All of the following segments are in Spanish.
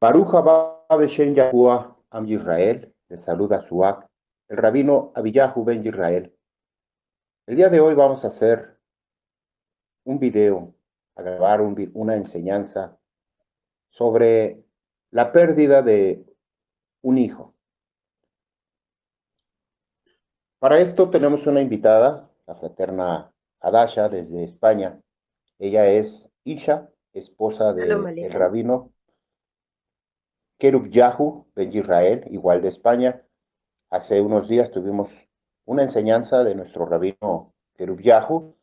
Baruch haba Beshem Yahuwah Am Yisrael, le saluda Suak, el rabino Abiyahu Ben Yisrael. El día de hoy vamos a hacer un video, a grabar una enseñanza sobre la pérdida de un hijo. Para esto tenemos una invitada, la fraterna Hadasha desde España. Ella es Isha, esposa Shalom del Alejem. rabino Kerub Yahu Ben Yisrael, igual de España. Hace unos días tuvimos una enseñanza de nuestro rabino Kerub Yahu.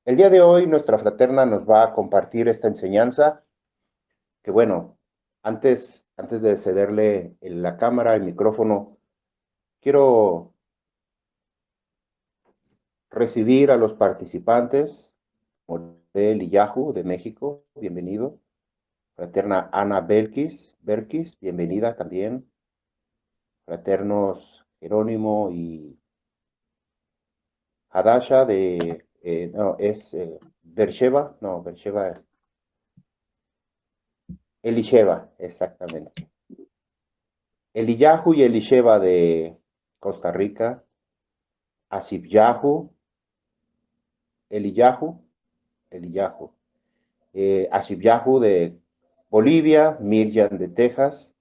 El día de hoy nuestra fraterna nos va a compartir esta enseñanza que bueno, antes de cederle la cámara, el micrófono, quiero recibir a los participantes. Morel y Yahu de México, bienvenido. Fraterna Ana Berkis, bienvenida también. Fraternos Jerónimo y Hadasha de, no, es Bersheba, no, Bersheba, Elisheva, exactamente. Eliyahu y Elisheva de Costa Rica, Asif Yahu, Eliyahu, Asif Yahu de Bolivia, Miriam de Texas,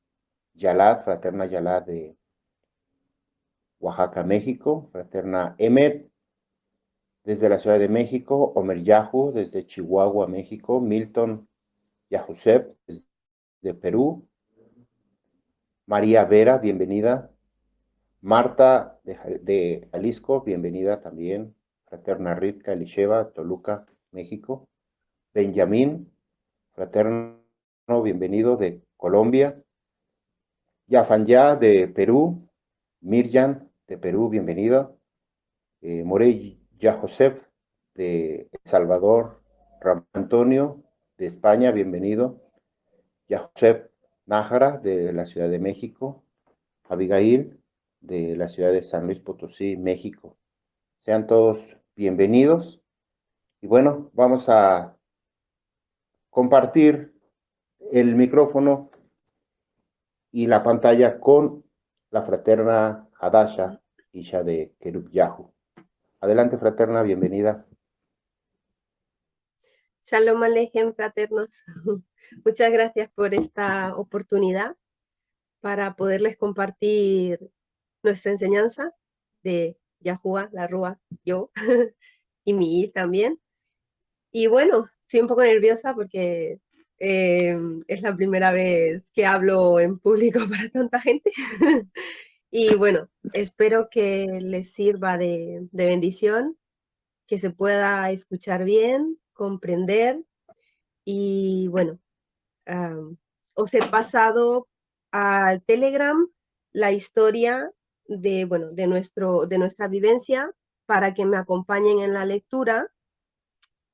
Yalad, fraterna Yalad de Oaxaca, México, fraterna Emet desde la Ciudad de México, Omer Yahu desde Chihuahua, México, Milton Yahusep desde Perú, María Vera, bienvenida, Marta de Jalisco, bienvenida también, fraterna Rivka Elisheva, Toluca, México, Benjamín, fraterno, bienvenido de Colombia, Yafanya de Perú, Mirjan de Perú, bienvenida, Morey Joseph de El Salvador, Ramón Antonio de España, bienvenido, Joseph Nájara de la Ciudad de México, Abigail de la ciudad de San Luis Potosí, México. Sean todos bienvenidos y bueno, vamos a compartir el micrófono y la pantalla con la fraterna Hadasha, Isha de Kerub Yahu. Adelante, fraterna, bienvenida. Shalom Alejem, fraternos. Muchas gracias por esta oportunidad para poderles compartir nuestra enseñanza de Yahuwah, la Rúa, yo y mi Is también. Y bueno, estoy un poco nerviosa porque es la primera vez que hablo en público para tanta gente. Y bueno, espero que les sirva de bendición, que se pueda escuchar bien, comprender. Y bueno, os he pasado al Telegram la historia de, bueno, de nuestra vivencia para que me acompañen en la lectura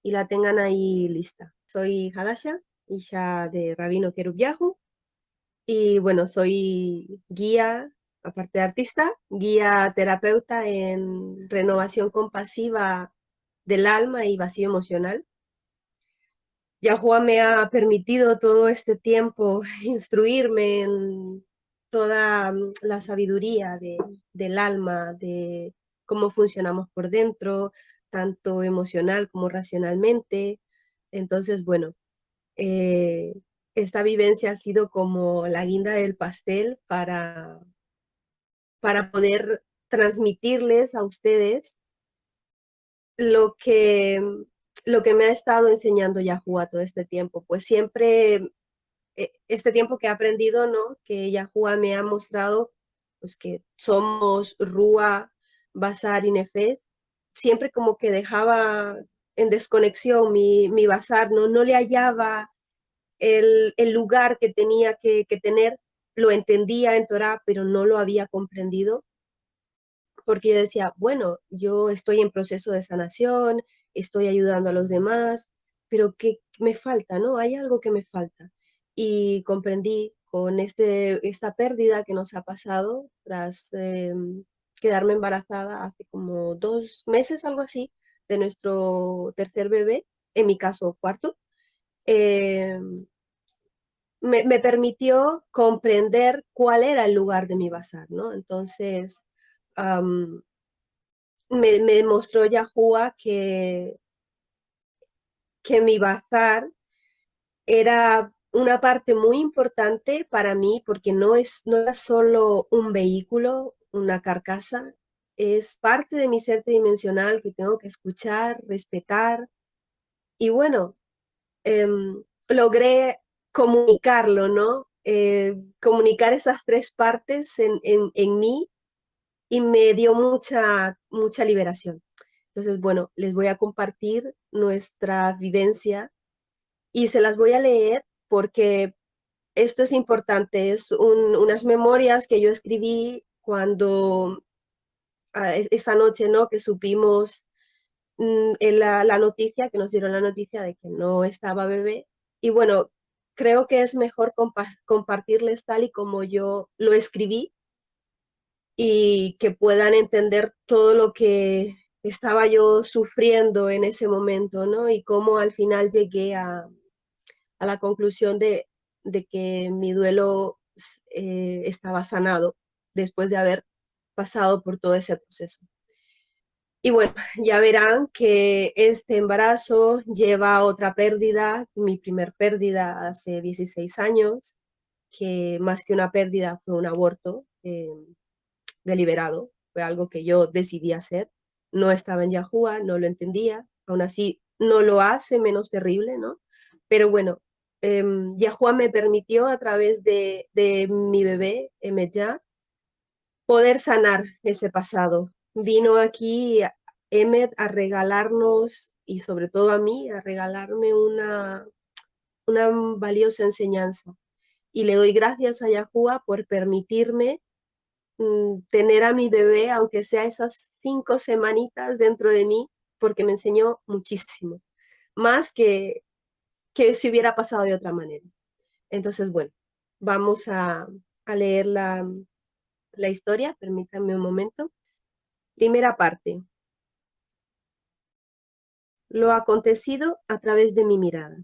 y la tengan ahí lista. Soy Hadasha, hija de Rabino Kerub Yahu, y bueno, soy guía, aparte de artista, guía terapeuta en renovación compasiva del alma y vacío emocional. Yahuwah me ha permitido todo este tiempo instruirme en toda la sabiduría del alma, de cómo funcionamos por dentro, tanto emocional como racionalmente. Entonces, bueno, eh, esta vivencia ha sido como la guinda del pastel para poder transmitirles a ustedes lo que, lo que me ha estado enseñando Yahuwah todo este tiempo. Pues siempre, este tiempo que he aprendido, ¿no? Que Yahuwah me ha mostrado, pues que somos Rúa, Basar y Nefes, siempre como que dejaba en desconexión mi Basar, no le hallaba el lugar que tenía que tener, lo entendía en Torah, pero no lo había comprendido porque yo decía, bueno, yo estoy en proceso de sanación, estoy ayudando a los demás, pero ¿qué me falta, no? Hay algo que me falta. Y comprendí con esta pérdida que nos ha pasado tras quedarme embarazada hace como 2 meses, algo así, de nuestro tercer bebé, en mi caso cuarto, eh, me permitió comprender cuál era el lugar de mi bazar, ¿no? Entonces, me mostró Yahuwah que mi bazar era una parte muy importante para mí porque no era solo un vehículo, una carcasa, es parte de mi ser tridimensional que tengo que escuchar, respetar y bueno, logré comunicarlo, ¿no? Comunicar esas tres partes en mí y me dio mucha liberación. Entonces, bueno, les voy a compartir nuestra vivencia y se las voy a leer porque esto es importante. Es unas memorias que yo escribí cuando esa noche, ¿no? Que supimos en la noticia, que nos dieron la noticia de que no estaba bebé. Y bueno, creo que es mejor compartirles tal y como yo lo escribí y que puedan entender todo lo que estaba yo sufriendo en ese momento, ¿no? Y cómo al final llegué a la conclusión de que mi duelo estaba sanado después de haber pasado por todo ese proceso. Y bueno, ya verán que este embarazo lleva a otra pérdida, mi primer pérdida hace 16 años, que más que una pérdida fue un aborto deliberado, fue algo que yo decidí hacer. No estaba en Yahuwah, no lo entendía, aún así no lo hace menos terrible, ¿no? Pero bueno, Yahuwah me permitió a través de mi bebé, Emet, poder sanar ese pasado. Vino aquí Emmet a regalarnos, y sobre todo a mí, a regalarme una valiosa enseñanza. Y le doy gracias a Yahuwah por permitirme tener a mi bebé, aunque sea esas 5 semanitas dentro de mí, porque me enseñó muchísimo, más que si hubiera pasado de otra manera. Entonces, bueno, vamos a leer la historia, permítanme un momento. Primera parte. Lo acontecido a través de mi mirada.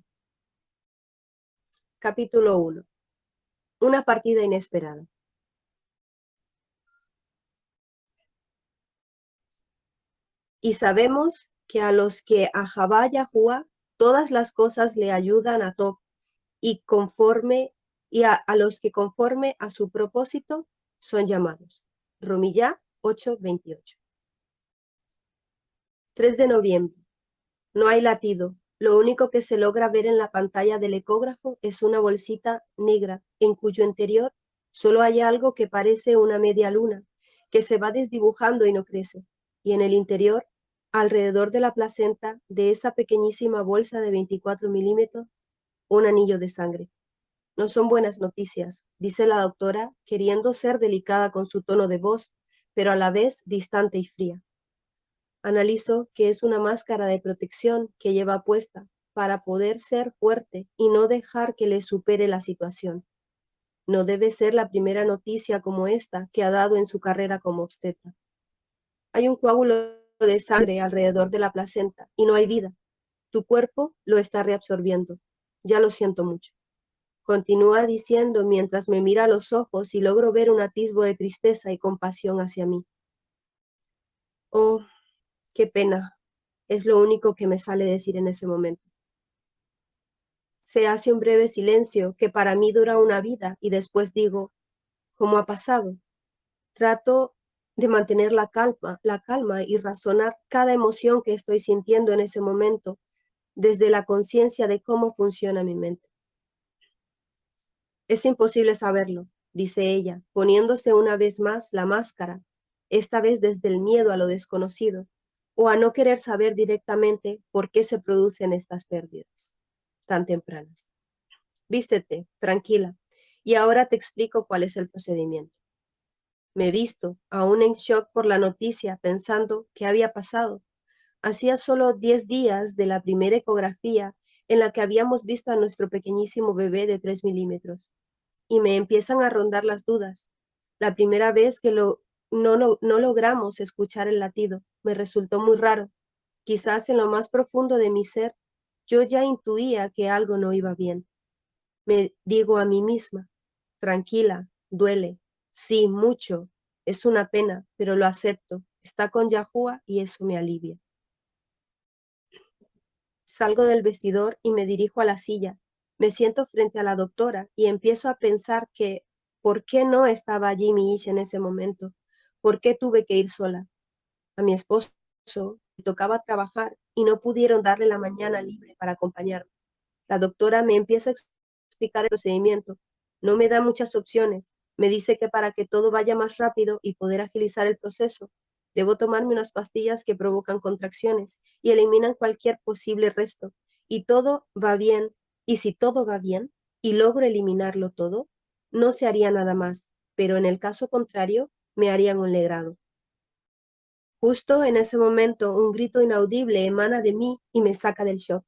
Capítulo 1. Una partida inesperada. Y sabemos que a los que a Jabá Yahuwah todas las cosas le ayudan a Top y conforme y a los que conforme a su propósito son llamados. Romillá 8:28. 3 de noviembre. No hay latido. Lo único que se logra ver en la pantalla del ecógrafo es una bolsita negra en cuyo interior solo hay algo que parece una media luna, que se va desdibujando y no crece. Y en el interior, alrededor de la placenta de esa pequeñísima bolsa de 24 milímetros, un anillo de sangre. No son buenas noticias, dice la doctora, queriendo ser delicada con su tono de voz, pero a la vez distante y fría. Analizo que es una máscara de protección que lleva puesta para poder ser fuerte y no dejar que le supere la situación. No debe ser la primera noticia como esta que ha dado en su carrera como obstetra. Hay un coágulo de sangre alrededor de la placenta y no hay vida. Tu cuerpo lo está reabsorbiendo. Ya lo siento mucho. Continúa diciendo mientras me mira a los ojos y logro ver un atisbo de tristeza y compasión hacia mí. Oh, qué pena. Es lo único que me sale decir en ese momento. Se hace un breve silencio que para mí dura una vida y después digo, ¿cómo ha pasado? Trato de mantener la calma y razonar cada emoción que estoy sintiendo en ese momento desde la conciencia de cómo funciona mi mente. Es imposible saberlo, dice ella, poniéndose una vez más la máscara, esta vez desde el miedo a lo desconocido, o a no querer saber directamente por qué se producen estas pérdidas tan tempranas. Vístete, tranquila, y ahora te explico cuál es el procedimiento. Me visto, aún en shock por la noticia, pensando qué había pasado. Hacía solo 10 días de la primera ecografía en la que habíamos visto a nuestro pequeñísimo bebé de 3 milímetros. Y me empiezan a rondar las dudas. La primera vez que no logramos escuchar el latido me resultó muy raro. Quizás en lo más profundo de mi ser yo ya intuía que algo no iba bien. Me digo a mí misma, tranquila, duele, sí, mucho, es una pena, pero lo acepto, está con Yahuwah y eso me alivia. Salgo del vestidor y me dirijo a la silla. Me siento frente a la doctora y empiezo a pensar que, ¿por qué no estaba allí mi Ish en ese momento? ¿Por qué tuve que ir sola? A mi esposo le tocaba trabajar y no pudieron darle la mañana libre para acompañarme. La doctora me empieza a explicar el procedimiento. No me da muchas opciones. Me dice que para que todo vaya más rápido y poder agilizar el proceso, debo tomarme unas pastillas que provocan contracciones y eliminan cualquier posible resto. Y todo va bien. Y si todo va bien y logro eliminarlo todo, no se haría nada más. Pero en el caso contrario, me harían un legrado. Justo en ese momento, un grito inaudible emana de mí y me saca del shock.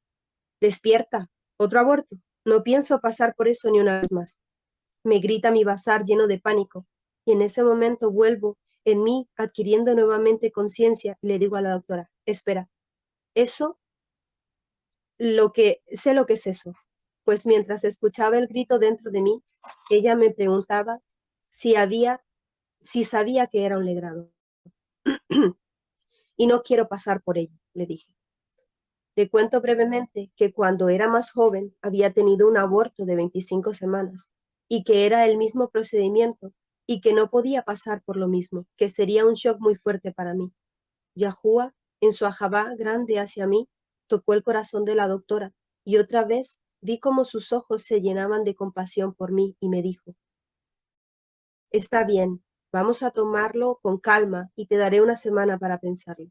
Despierta, otro aborto. No pienso pasar por eso ni una vez más. Me grita mi bazar lleno de pánico. Y en ese momento vuelvo en mí adquiriendo nuevamente conciencia y le digo a la doctora, espera, eso, sé lo que es eso. Pues mientras escuchaba el grito dentro de mí, ella me preguntaba si sabía que era un legrado. Y no quiero pasar por ello, le dije. Le cuento brevemente que cuando era más joven había tenido un aborto de 25 semanas y que era el mismo procedimiento y que no podía pasar por lo mismo, que sería un shock muy fuerte para mí. Yahuwah, en su ajabá grande hacia mí, tocó el corazón de la doctora y otra vez vi como sus ojos se llenaban de compasión por mí y me dijo, está bien, vamos a tomarlo con calma y te daré una semana para pensarlo.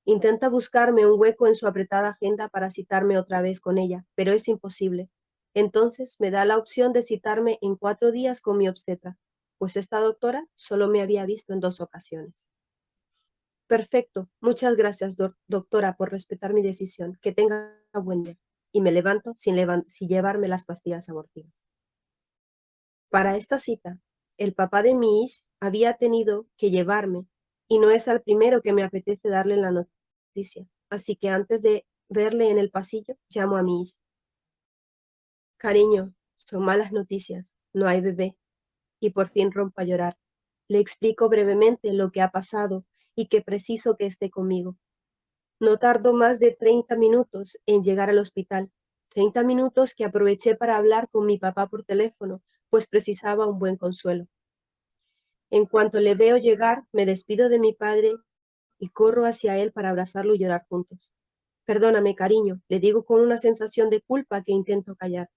Intenta buscarme un hueco en su apretada agenda para citarme otra vez con ella, pero es imposible. Entonces me da la opción de citarme en 4 días con mi obstetra, pues esta doctora solo me había visto en 2 ocasiones. Perfecto, muchas gracias, doctora, por respetar mi decisión. Que tenga buen día. Y me levanto sin llevarme las pastillas abortivas. Para esta cita, el papá de mi Ish había tenido que llevarme y no es al primero que me apetece darle la noticia. Así que antes de verle en el pasillo, llamo a mi Ish. Cariño, son malas noticias, no hay bebé. Y por fin rompo a llorar. Le explico brevemente lo que ha pasado y que preciso que esté conmigo. No tardó más de 30 minutos en llegar al hospital. 30 minutos que aproveché para hablar con mi papá por teléfono, pues precisaba un buen consuelo. En cuanto le veo llegar, me despido de mi padre y corro hacia él para abrazarlo y llorar juntos. Perdóname, cariño, le digo con una sensación de culpa que intento callar.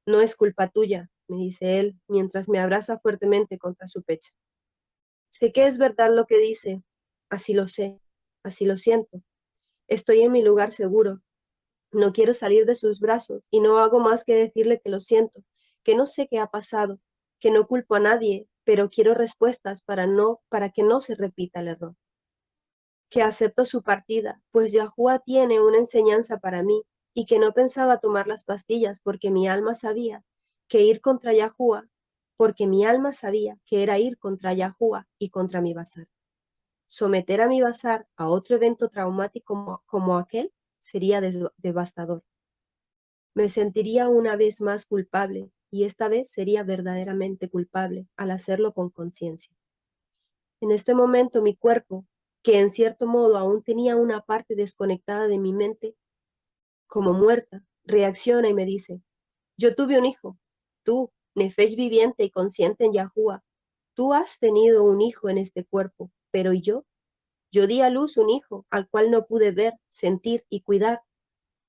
No es culpa tuya, me dice él, mientras me abraza fuertemente contra su pecho. Sé que es verdad lo que dice, así lo sé, así lo siento. Estoy en mi lugar seguro. No quiero salir de sus brazos y no hago más que decirle que lo siento, que no sé qué ha pasado, que no culpo a nadie, pero quiero respuestas para que no se repita el error. Que acepto su partida, pues Yahuwah tiene una enseñanza para mí y que no pensaba tomar las pastillas porque mi alma sabía que ir contra Yahuwah, porque mi alma sabía que era ir contra Yahuwah y contra mi bazar. Someter a mi bazar a otro evento traumático como aquel sería devastador. Me sentiría una vez más culpable y esta vez sería verdaderamente culpable al hacerlo con conciencia. En este momento mi cuerpo, que en cierto modo aún tenía una parte desconectada de mi mente, como muerta, reacciona y me dice, yo tuve un hijo, tú, Nefesh viviente y consciente en Yahuwah, tú has tenido un hijo en este cuerpo, pero ¿y yo? Yo di a luz un hijo al cual no pude ver, sentir y cuidar,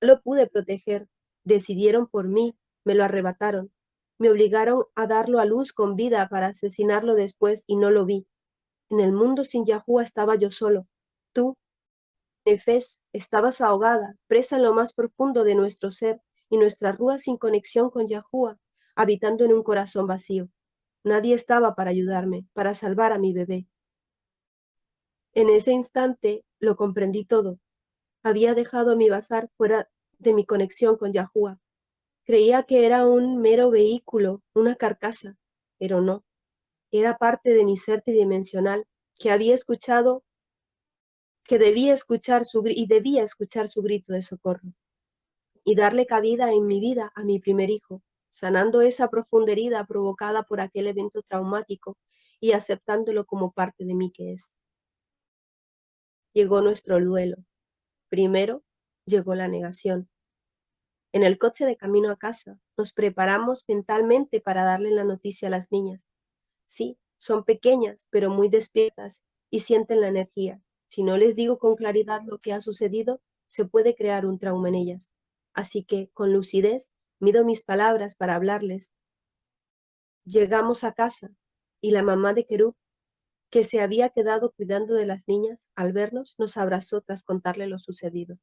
no lo pude proteger, decidieron por mí, me lo arrebataron, me obligaron a darlo a luz con vida para asesinarlo después y no lo vi. En el mundo sin Yahuwah estaba yo solo. Tú, Nefes, estabas ahogada, presa en lo más profundo de nuestro ser y nuestra rúa sin conexión con Yahuwah, habitando en un corazón vacío. Nadie estaba para ayudarme, para salvar a mi bebé. En ese instante lo comprendí todo. Había dejado mi bazar fuera de mi conexión con Yahuwah. Creía que era un mero vehículo, una carcasa, pero no. Era parte de mi ser tridimensional que había escuchado que debía escuchar y debía escuchar su grito de socorro y darle cabida en mi vida a mi primer hijo, sanando esa profunda herida provocada por aquel evento traumático y aceptándolo como parte de mí que es. Llegó nuestro duelo. Primero llegó la negación. En el coche de camino a casa, nos preparamos mentalmente para darle la noticia a las niñas. Sí, son pequeñas, pero muy despiertas y sienten la energía. Si no les digo con claridad lo que ha sucedido, se puede crear un trauma en ellas. Así que, con lucidez, mido mis palabras para hablarles. Llegamos a casa y la mamá de Kerub, que se había quedado cuidando de las niñas, al vernos, nos abrazó tras contarle lo sucedido.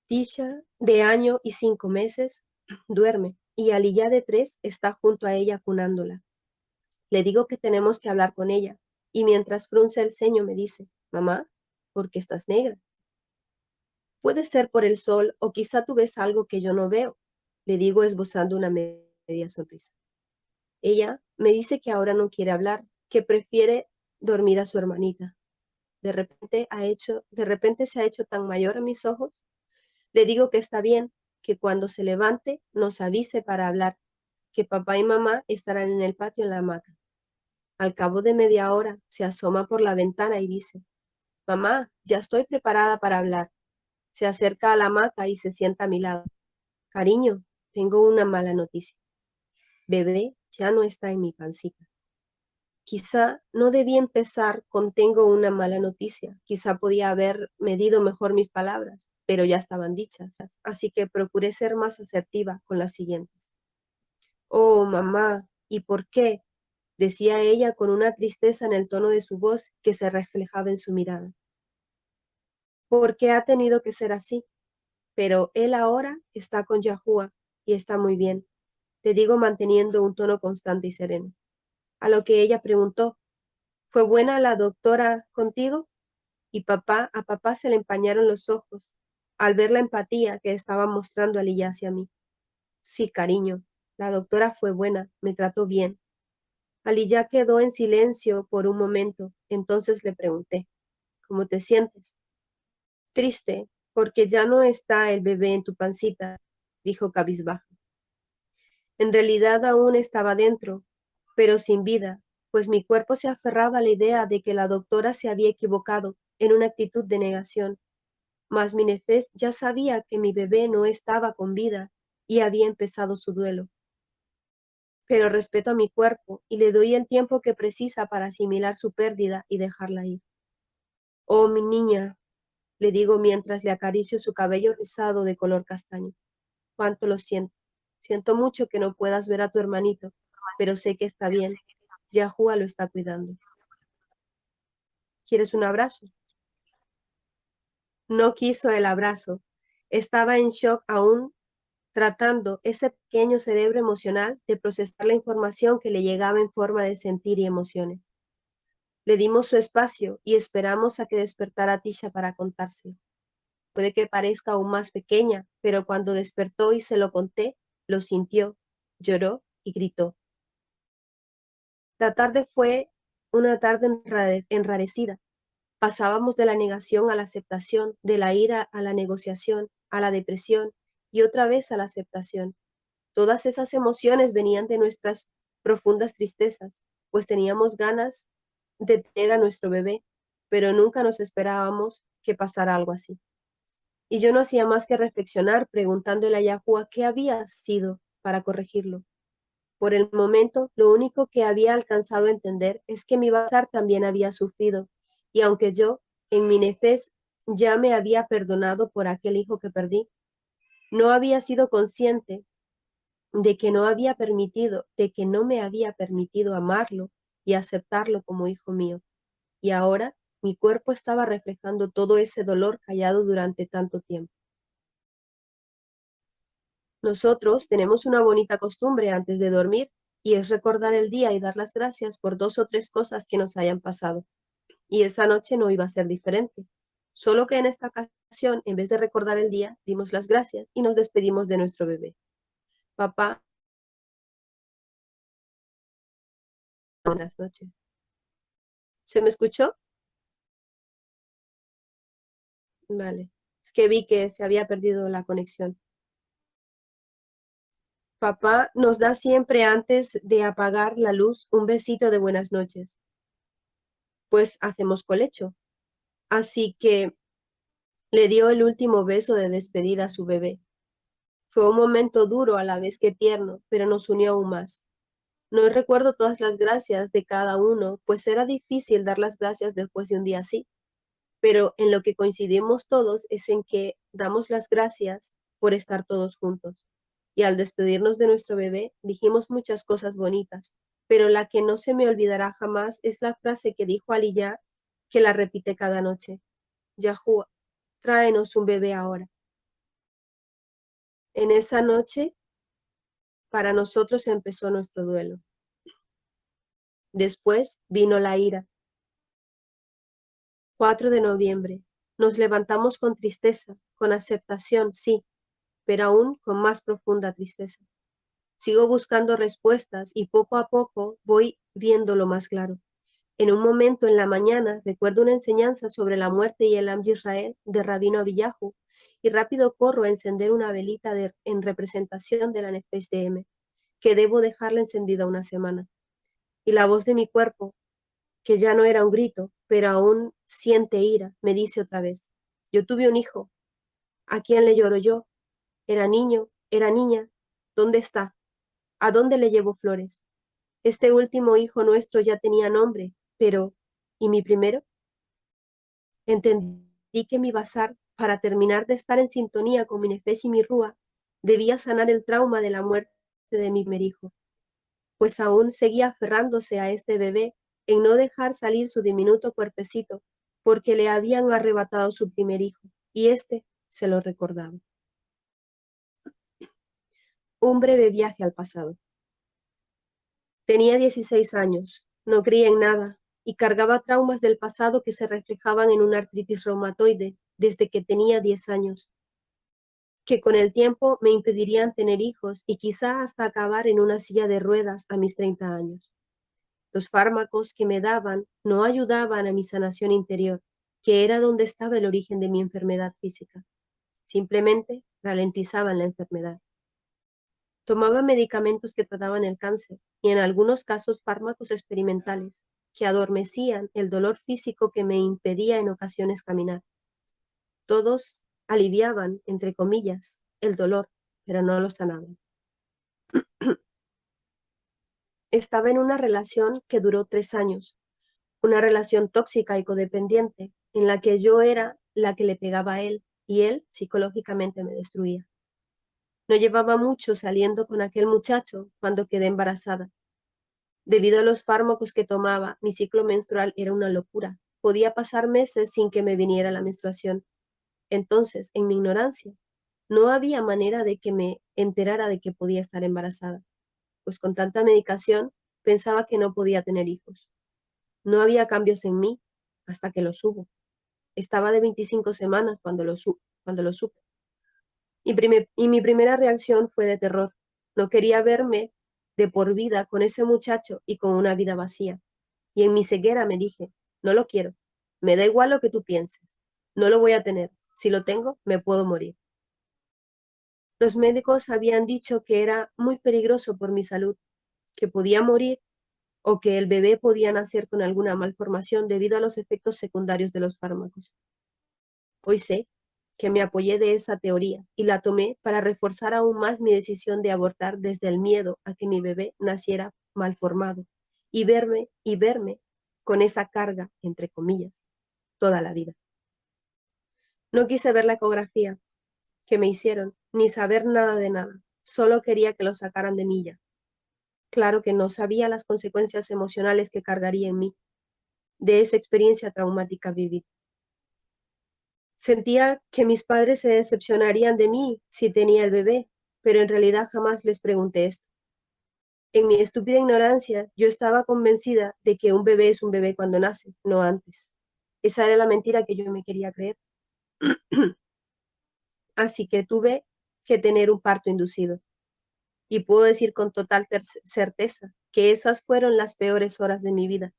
Tisha, de año y 5 meses, duerme y Aliyah, de 3, está junto a ella cunándola. Le digo que tenemos que hablar con ella y mientras frunce el ceño me dice, mamá, ¿por qué estás negra? Puede ser por el sol o quizá tú ves algo que yo no veo, le digo esbozando una media sonrisa. Ella me dice que ahora no quiere hablar, que prefiere dormir a su hermanita. De repente se ha hecho tan mayor a mis ojos. Le digo que está bien, que cuando se levante nos avise para hablar, que papá y mamá estarán en el patio en la hamaca. Al cabo de media hora se asoma por la ventana y dice, mamá, ya estoy preparada para hablar. Se acerca a la hamaca y se sienta a mi lado. Cariño, tengo una mala noticia. Bebé ya no está en mi pancita. Quizá no debí empezar con tengo una mala noticia. Quizá podía haber medido mejor mis palabras, pero ya estaban dichas. Así que procuré ser más asertiva con las siguientes. Oh, mamá, ¿y por qué? Decía ella con una tristeza en el tono de su voz que se reflejaba en su mirada. ¿Por qué ha tenido que ser así? Pero él ahora está con Yahuwah y está muy bien, te digo manteniendo un tono constante y sereno. A lo que ella preguntó, ¿fue buena la doctora contigo? Y a papá se le empañaron los ojos al ver la empatía que estaba mostrando Aliyah hacia mí. Sí, cariño, la doctora fue buena, me trató bien. Aliyah quedó en silencio por un momento, entonces le pregunté, ¿cómo te sientes? Triste, porque ya no está el bebé en tu pancita, dijo cabizbajo. En realidad aún estaba dentro, pero sin vida, pues mi cuerpo se aferraba a la idea de que la doctora se había equivocado en una actitud de negación. Mas mi nefés ya sabía que mi bebé no estaba con vida y había empezado su duelo. Pero respeto a mi cuerpo y le doy el tiempo que precisa para asimilar su pérdida y dejarla ir. Oh, mi niña, le digo mientras le acaricio su cabello rizado de color castaño. Cuánto lo siento. Siento mucho que no puedas ver a tu hermanito, pero sé que está bien. Yahuwah lo está cuidando. ¿Quieres un abrazo? No quiso el abrazo. Estaba en shock aún, tratando ese pequeño cerebro emocional de procesar la información que le llegaba en forma de sentir y emociones. Le dimos su espacio y esperamos a que despertara Tisha para contárselo. Puede que parezca aún más pequeña, pero cuando despertó y se lo conté, lo sintió, lloró y gritó. La tarde fue una tarde enrarecida. Pasábamos de la negación a la aceptación, de la ira a la negociación, a la depresión y otra vez a la aceptación. Todas esas emociones venían de nuestras profundas tristezas, pues teníamos ganas de tener a nuestro bebé, pero nunca nos esperábamos que pasara algo así. Y yo no hacía más que reflexionar preguntándole a Yahuwah qué había sido para corregirlo. Por el momento, lo único que había alcanzado a entender es que mi bazar también había sufrido, y aunque yo, en mi nefés, ya me había perdonado por aquel hijo que perdí, no había sido consciente de que no me había permitido amarlo y aceptarlo como hijo mío. Y ahora mi cuerpo estaba reflejando todo ese dolor callado durante tanto tiempo. Nosotros tenemos una bonita costumbre antes de dormir y es recordar el día y dar las gracias por 2 o 3 cosas que nos hayan pasado. Y esa noche no iba a ser diferente. Solo que en esta ocasión, en vez de recordar el día, dimos las gracias y nos despedimos de nuestro bebé. Papá, buenas noches. ¿Se me escuchó? Vale. Es que vi que se había perdido la conexión. Papá nos da siempre antes de apagar la luz un besito de buenas noches, pues hacemos colecho. Así que le dio el último beso de despedida a su bebé. Fue un momento duro a la vez que tierno, pero nos unió aún más. No recuerdo todas las gracias de cada uno, pues era difícil dar las gracias después de un día así, pero en lo que coincidimos todos es en que damos las gracias por estar todos juntos. Y al despedirnos de nuestro bebé, dijimos muchas cosas bonitas, pero la que no se me olvidará jamás es la frase que dijo Aliyah, que la repite cada noche. Yahuwah, tráenos un bebé ahora. En esa noche, para nosotros empezó nuestro duelo. Después vino la ira. 4 de noviembre. Nos levantamos con tristeza, con aceptación, sí, pero aún con más profunda tristeza. Sigo buscando respuestas y poco a poco voy viéndolo más claro. En un momento en la mañana recuerdo una enseñanza sobre la muerte y el Am Yisrael de Rabino Abiyahu y rápido corro a encender una velita en representación de la Nefesh de M, que debo dejarla encendida una semana. Y la voz de mi cuerpo, que ya no era un grito, pero aún siente ira, me dice otra vez, yo tuve un hijo, ¿a quién le lloro yo? ¿Era niño? ¿Era niña? ¿Dónde está? ¿A dónde le llevo flores? Este último hijo nuestro ya tenía nombre, pero ¿y mi primero? Entendí que mi bazar, para terminar de estar en sintonía con mi nefesh y mi rúa, debía sanar el trauma de la muerte de mi primer hijo, pues aún seguía aferrándose a este bebé en no dejar salir su diminuto cuerpecito, porque le habían arrebatado su primer hijo, y éste se lo recordaba. Un breve viaje al pasado. Tenía 16 años, no creía en nada y cargaba traumas del pasado que se reflejaban en una artritis reumatoide desde que tenía 10 años, que con el tiempo me impedirían tener hijos y quizá hasta acabar en una silla de ruedas a mis 30 años. Los fármacos que me daban no ayudaban a mi sanación interior, que era donde estaba el origen de mi enfermedad física. Simplemente ralentizaban la enfermedad. Tomaba medicamentos que trataban el cáncer y en algunos casos fármacos experimentales que adormecían el dolor físico que me impedía en ocasiones caminar. Todos aliviaban, entre comillas, el dolor, pero no lo sanaban. Estaba en una relación que duró 3 años, una relación tóxica y codependiente, en la que yo era la que le pegaba a él y él psicológicamente me destruía. No llevaba mucho saliendo con aquel muchacho cuando quedé embarazada. Debido a los fármacos que tomaba, mi ciclo menstrual era una locura. Podía pasar meses sin que me viniera la menstruación. Entonces, en mi ignorancia, no había manera de que me enterara de que podía estar embarazada, pues con tanta medicación pensaba que no podía tener hijos. No había cambios en mí hasta que los hubo. Estaba de 25 semanas cuando lo supe. Y mi primera reacción fue de terror. No quería verme de por vida con ese muchacho y con una vida vacía. Y en mi ceguera me dije, no lo quiero. Me da igual lo que tú pienses. No lo voy a tener. Si lo tengo, me puedo morir. Los médicos habían dicho que era muy peligroso por mi salud, que podía morir o que el bebé podía nacer con alguna malformación debido a los efectos secundarios de los fármacos. Hoy sé que me apoyé de esa teoría y la tomé para reforzar aún más mi decisión de abortar desde el miedo a que mi bebé naciera malformado y verme con esa carga, entre comillas, toda la vida. No quise ver la ecografía que me hicieron, ni saber nada de nada. Solo quería que lo sacaran de mí ya. Claro que no sabía las consecuencias emocionales que cargaría en mí de esa experiencia traumática vivida. Sentía que mis padres se decepcionarían de mí si tenía el bebé, pero en realidad jamás les pregunté esto. En mi estúpida ignorancia, yo estaba convencida de que un bebé es un bebé cuando nace, no antes. Esa era la mentira que yo me quería creer. Así que tuve que tener un parto inducido. Y puedo decir con total certeza que esas fueron las peores horas de mi vida.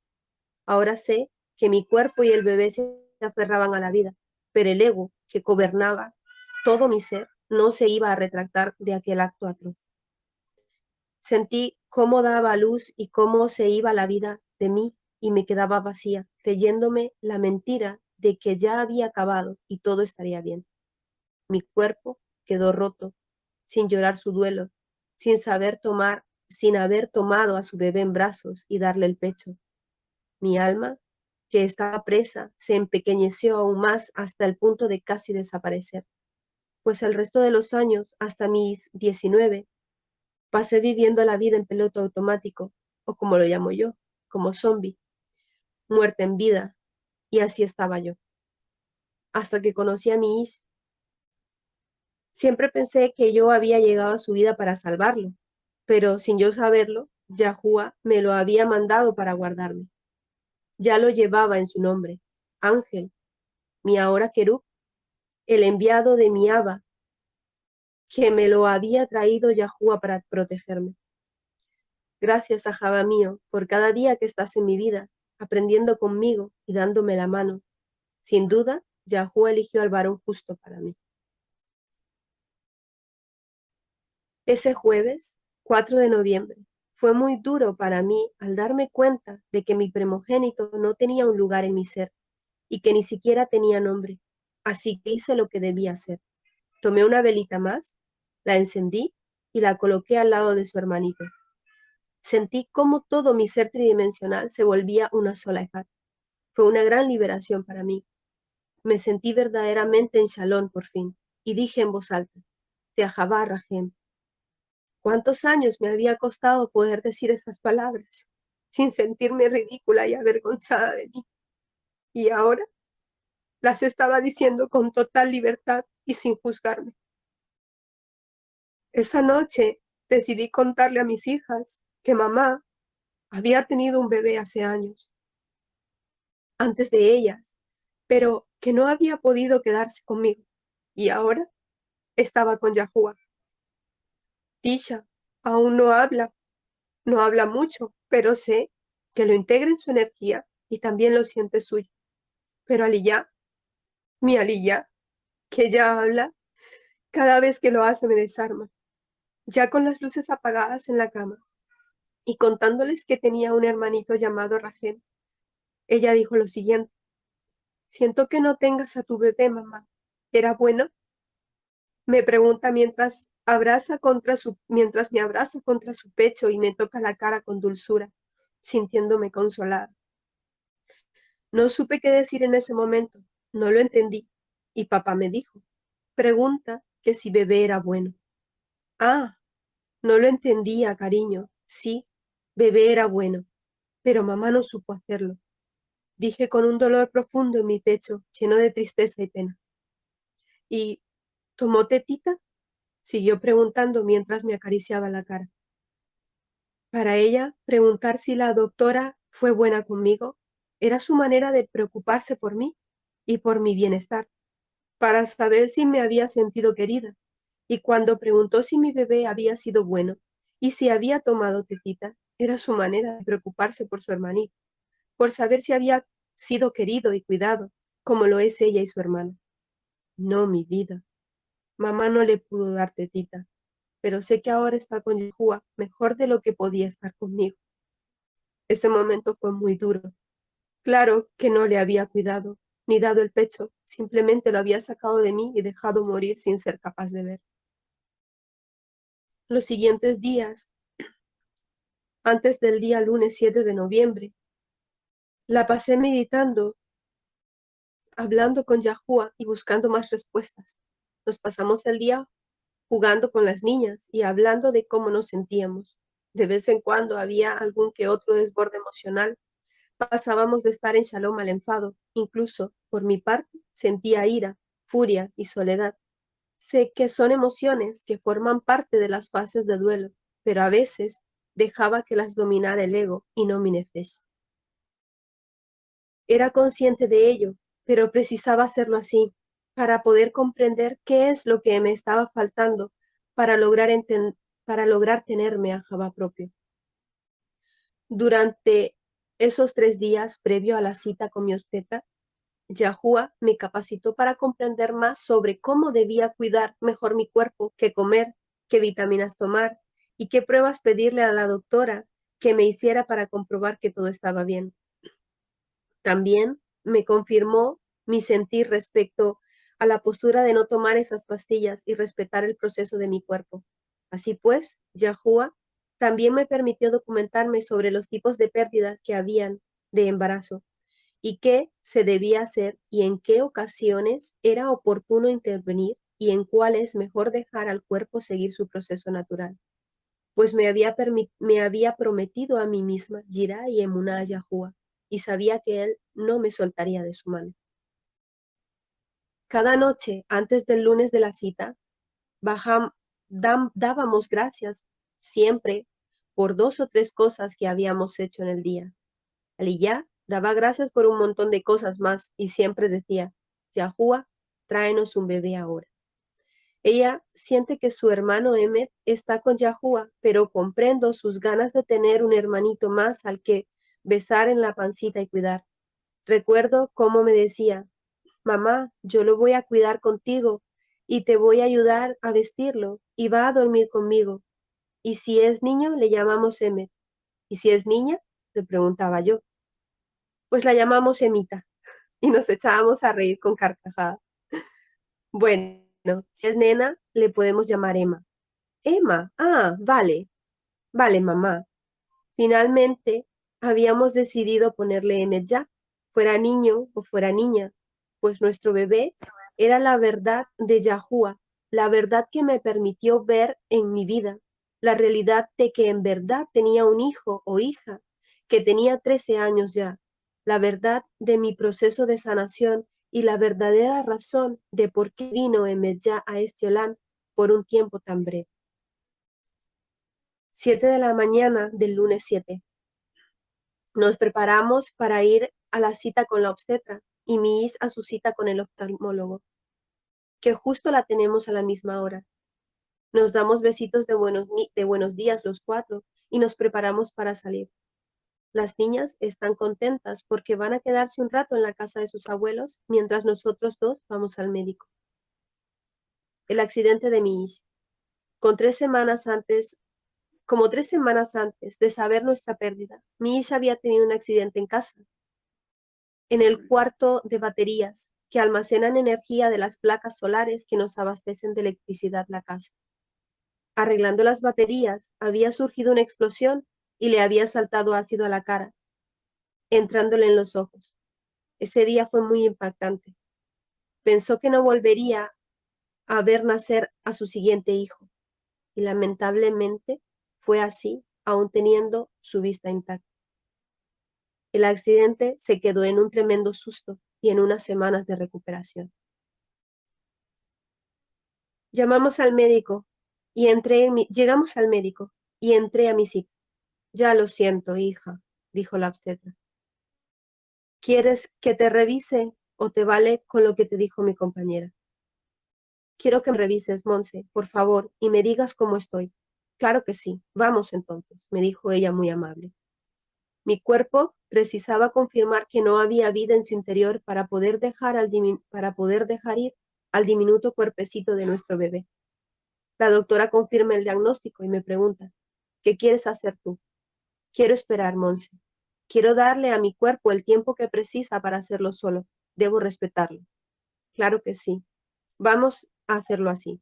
Ahora sé que mi cuerpo y el bebé se aferraban a la vida, pero el ego que gobernaba todo mi ser no se iba a retractar de aquel acto atroz. Sentí cómo daba luz y cómo se iba la vida de mí y me quedaba vacía, creyéndome la mentira de que ya había acabado y todo estaría bien. Mi cuerpo quedó roto, sin llorar su duelo, sin haber tomado a su bebé en brazos y darle el pecho. Mi alma, que estaba presa, se empequeñeció aún más hasta el punto de casi desaparecer, pues el resto de los años, hasta mis 19, pasé viviendo la vida en piloto automático, o como lo llamo yo, como zombie, muerta en vida, y así estaba yo, hasta que conocí a mi Ish. Siempre pensé que yo había llegado a su vida para salvarlo, pero sin yo saberlo, Yahuwah me lo había mandado para guardarme. Ya lo llevaba en su nombre, Ángel, mi ahora Querub, el enviado de mi Abba, que me lo había traído Yahuwah para protegerme. Gracias a Jabá mío por cada día que estás en mi vida, aprendiendo conmigo y dándome la mano. Sin duda, Yahuwah eligió al varón justo para mí. Ese jueves, 4 de noviembre, fue muy duro para mí al darme cuenta de que mi primogénito no tenía un lugar en mi ser y que ni siquiera tenía nombre. Así que hice lo que debía hacer. Tomé una velita más, la encendí y la coloqué al lado de su hermanito. Sentí cómo todo mi ser tridimensional se volvía una sola edad. Fue una gran liberación para mí. Me sentí verdaderamente en Shalom por fin y dije en voz alta, Teahavá Rahem. ¿Cuántos años me había costado poder decir esas palabras sin sentirme ridícula y avergonzada de mí? Y ahora las estaba diciendo con total libertad y sin juzgarme. Esa noche decidí contarle a mis hijas que mamá había tenido un bebé hace años, antes de ellas, pero que no había podido quedarse conmigo. Y ahora estaba con Yahuwah. Tisha aún no habla mucho, pero sé que lo integra en su energía y también lo siente suyo. Pero Aliyah, mi Aliyah, que ya habla, cada vez que lo hace me desarma. Ya con las luces apagadas en la cama y contándoles que tenía un hermanito llamado Rahel, ella dijo lo siguiente: siento que no tengas a tu bebé, mamá. ¿Era bueno? Me pregunta mientras me abraza contra su pecho y me toca la cara con dulzura, sintiéndome consolada. No supe qué decir en ese momento, no lo entendí, y papá me dijo, pregunta que si bebé era bueno. Ah, no lo entendía, cariño. Sí, bebé era bueno, pero mamá no supo hacerlo. Dije con un dolor profundo en mi pecho, lleno de tristeza y pena. ¿Y tomó tetita? Siguió preguntando mientras me acariciaba la cara. Para ella, preguntar si la doctora fue buena conmigo era su manera de preocuparse por mí y por mi bienestar, para saber si me había sentido querida. Y cuando preguntó si mi bebé había sido bueno y si había tomado tetita, era su manera de preocuparse por su hermanito, por saber si había sido querido y cuidado, como lo es ella y su hermana. No, mi vida. Mamá no le pudo dar tetita, pero sé que ahora está con Yahuwah mejor de lo que podía estar conmigo. Ese momento fue muy duro. Claro que no le había cuidado, ni dado el pecho, simplemente lo había sacado de mí y dejado morir sin ser capaz de ver. Los siguientes días, antes del día lunes 7 de noviembre, la pasé meditando, hablando con Yahuwah y buscando más respuestas. Nos pasamos el día jugando con las niñas y hablando de cómo nos sentíamos. De vez en cuando había algún que otro desborde emocional. Pasábamos de estar en shalom al enfado. Incluso, por mi parte, sentía ira, furia y soledad. Sé que son emociones que forman parte de las fases de duelo, pero a veces dejaba que las dominara el ego y no mi nefesh. Era consciente de ello, pero precisaba hacerlo así, para poder comprender qué es lo que me estaba faltando para lograr tenerme a Jabá propio. Durante esos 3 días previo a la cita con mi obstetra, Yahuwah me capacitó para comprender más sobre cómo debía cuidar mejor mi cuerpo, qué comer, qué vitaminas tomar y qué pruebas pedirle a la doctora que me hiciera para comprobar que todo estaba bien. También me confirmó mi sentir respecto a la postura de no tomar esas pastillas y respetar el proceso de mi cuerpo. Así pues, Yahuwah también me permitió documentarme sobre los tipos de pérdidas que habían de embarazo y qué se debía hacer y en qué ocasiones era oportuno intervenir y en cuáles mejor dejar al cuerpo seguir su proceso natural. Pues me había prometido a mí misma Jirá y Emuná a Yahuwah, y sabía que él no me soltaría de su mano. Cada noche, antes del lunes de la cita, dábamos gracias siempre por 2 o 3 cosas que habíamos hecho en el día. Aliyah daba gracias por un montón de cosas más y siempre decía, Yahuwah, tráenos un bebé ahora. Ella siente que su hermano Emmet está con Yahuwah, pero comprendo sus ganas de tener un hermanito más al que besar en la pancita y cuidar. Recuerdo cómo me decía, mamá, yo lo voy a cuidar contigo y te voy a ayudar a vestirlo y va a dormir conmigo. Y si es niño, le llamamos Emmet. Y si es niña, le preguntaba yo, pues la llamamos Emita y nos echábamos a reír con carcajadas. Bueno, si es nena, le podemos llamar Emma. Emma, vale, vale, mamá. Finalmente, habíamos decidido ponerle Emmet ya, fuera niño o fuera niña, pues nuestro bebé era la verdad de Yahuwah, la verdad que me permitió ver en mi vida, la realidad de que en verdad tenía un hijo o hija, que tenía 13 años ya, la verdad de mi proceso de sanación y la verdadera razón de por qué vino Emmet ya a Estiolán por un tiempo tan breve. 7 de la mañana del lunes 7. Nos preparamos para ir a la cita con la obstetra y mi a su cita con el oftalmólogo, que justo la tenemos a la misma hora. Nos damos besitos de buenos días los 4 y nos preparamos para salir. Las niñas están contentas porque van a quedarse un rato en la casa de sus abuelos mientras nosotros 2 vamos al médico. El accidente de mi hija. Como 3 semanas antes de saber nuestra pérdida, mi hija había tenido un accidente en casa, en el cuarto de baterías que almacenan energía de las placas solares que nos abastecen de electricidad la casa. Arreglando las baterías, había surgido una explosión y le había saltado ácido a la cara, entrándole en los ojos. Ese día fue muy impactante. Pensó que no volvería a ver nacer a su siguiente hijo, y lamentablemente fue así, aún teniendo su vista intacta. El accidente se quedó en un tremendo susto y en unas semanas de recuperación. Llegamos al médico y entré a mi cita. Ya lo siento, hija, dijo la obstetra. ¿Quieres que te revise o te vale con lo que te dijo mi compañera? Quiero que me revises, Monse, por favor, y me digas cómo estoy. Claro que sí, vamos entonces, me dijo ella muy amable. Mi cuerpo precisaba confirmar que no había vida en su interior para poder dejar ir al diminuto cuerpecito de nuestro bebé. La doctora confirma el diagnóstico y me pregunta, ¿qué quieres hacer tú? Quiero esperar, Monse. Quiero darle a mi cuerpo el tiempo que precisa para hacerlo solo. Debo respetarlo. Claro que sí. Vamos a hacerlo así.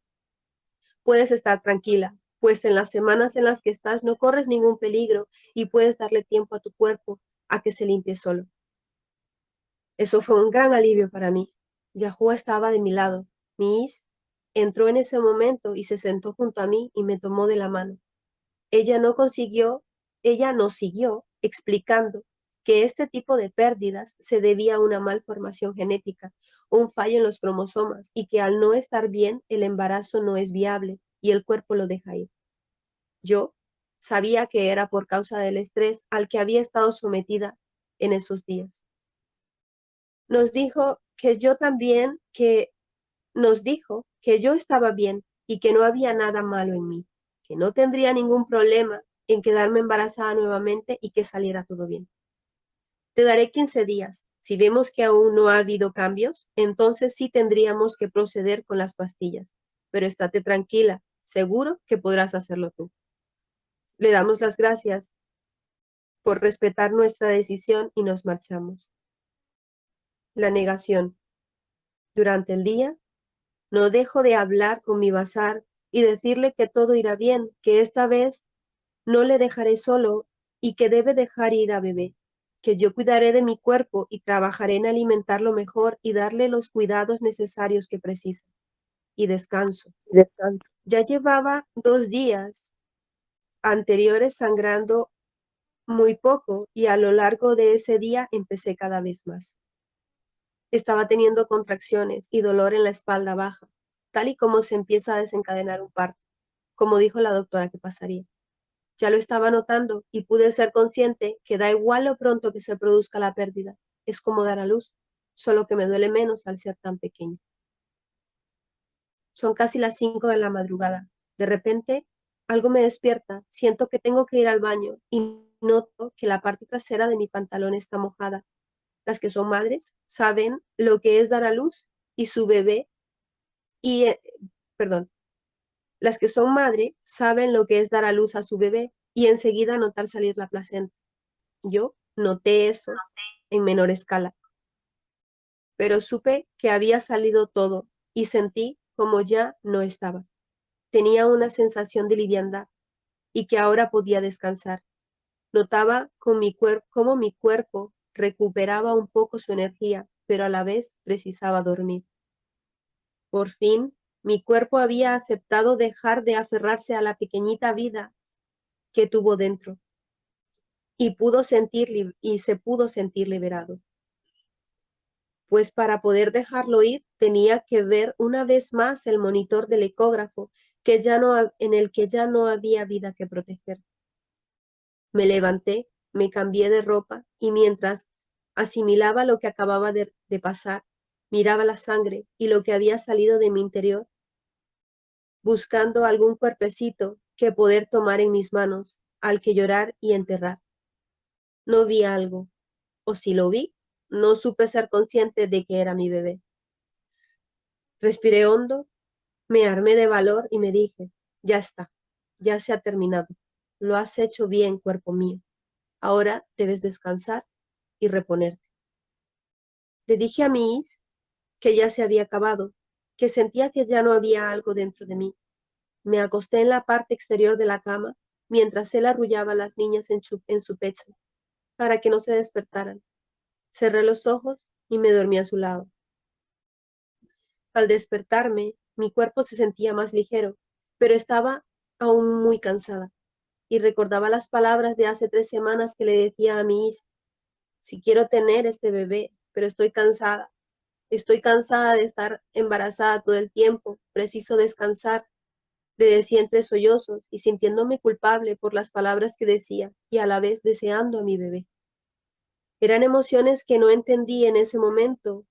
Puedes estar tranquila, pues en las semanas en las que estás no corres ningún peligro y puedes darle tiempo a tu cuerpo a que se limpie solo. Eso fue un gran alivio para mí. Yahuwah estaba de mi lado. Mi Ish entró en ese momento y se sentó junto a mí y me tomó de la mano. Ella nos siguió explicando que este tipo de pérdidas se debía a una malformación genética, un fallo en los cromosomas y que al no estar bien el embarazo no es viable y el cuerpo lo deja ir. Yo sabía que era por causa del estrés al que había estado sometida en esos días. Nos dijo que yo estaba bien y que no había nada malo en mí, que no tendría ningún problema en quedarme embarazada nuevamente y que saliera todo bien. Te daré 15 días. Si vemos que aún no ha habido cambios, entonces sí tendríamos que proceder con las pastillas. Pero estate tranquila, seguro que podrás hacerlo tú. Le damos las gracias por respetar nuestra decisión y nos marchamos. La negación. Durante el día, no dejo de hablar con mi bazar y decirle que todo irá bien, que esta vez no le dejaré solo y que debe dejar ir a bebé, que yo cuidaré de mi cuerpo y trabajaré en alimentarlo mejor y darle los cuidados necesarios que precisa. Y descanso. Ya llevaba 2 días anteriores sangrando muy poco y a lo largo de ese día empecé cada vez más. Estaba teniendo contracciones y dolor en la espalda baja, tal y como se empieza a desencadenar un parto, como dijo la doctora que pasaría. Ya lo estaba notando y pude ser consciente que da igual lo pronto que se produzca la pérdida, es como dar a luz, solo que me duele menos al ser tan pequeño. Son casi las 5 de la madrugada. De repente, algo me despierta, siento que tengo que ir al baño y noto que la parte trasera de mi pantalón está mojada. Las que son madres saben lo que es dar a luz y su bebé y, perdón, las que son madre saben lo que es dar a luz a su bebé y enseguida notar salir la placenta. Yo noté eso en menor escala, pero supe que había salido todo y sentí como ya no estaba. Tenía una sensación de liviandad y que ahora podía descansar. Notaba cómo mi cuerpo recuperaba un poco su energía, pero a la vez precisaba dormir. Por fin, mi cuerpo había aceptado dejar de aferrarse a la pequeñita vida que tuvo dentro y se pudo sentir liberado. Pues para poder dejarlo ir tenía que ver una vez más el monitor del ecógrafo en el que ya no había vida que proteger. Me levanté, me cambié de ropa y mientras asimilaba lo que acababa de pasar, miraba la sangre y lo que había salido de mi interior, buscando algún cuerpecito que poder tomar en mis manos, al que llorar y enterrar. No vi algo, o si lo vi, no supe ser consciente de que era mi bebé. Respiré hondo, me armé de valor y me dije, ya está, ya se ha terminado. Lo has hecho bien, cuerpo mío. Ahora debes descansar y reponerte. Le dije a mi Is que ya se había acabado, que sentía que ya no había algo dentro de mí. Me acosté en la parte exterior de la cama mientras él arrullaba a las niñas en su pecho para que no se despertaran. Cerré los ojos y me dormí a su lado. Al despertarme, mi cuerpo se sentía más ligero, pero estaba aún muy cansada y recordaba las palabras de hace 3 semanas que le decía a mi hija, si quiero tener este bebé, pero estoy cansada. Estoy cansada de estar embarazada todo el tiempo, preciso descansar. Le decía entre sollozos y sintiéndome culpable por las palabras que decía y a la vez deseando a mi bebé. Eran emociones que no entendí en ese momento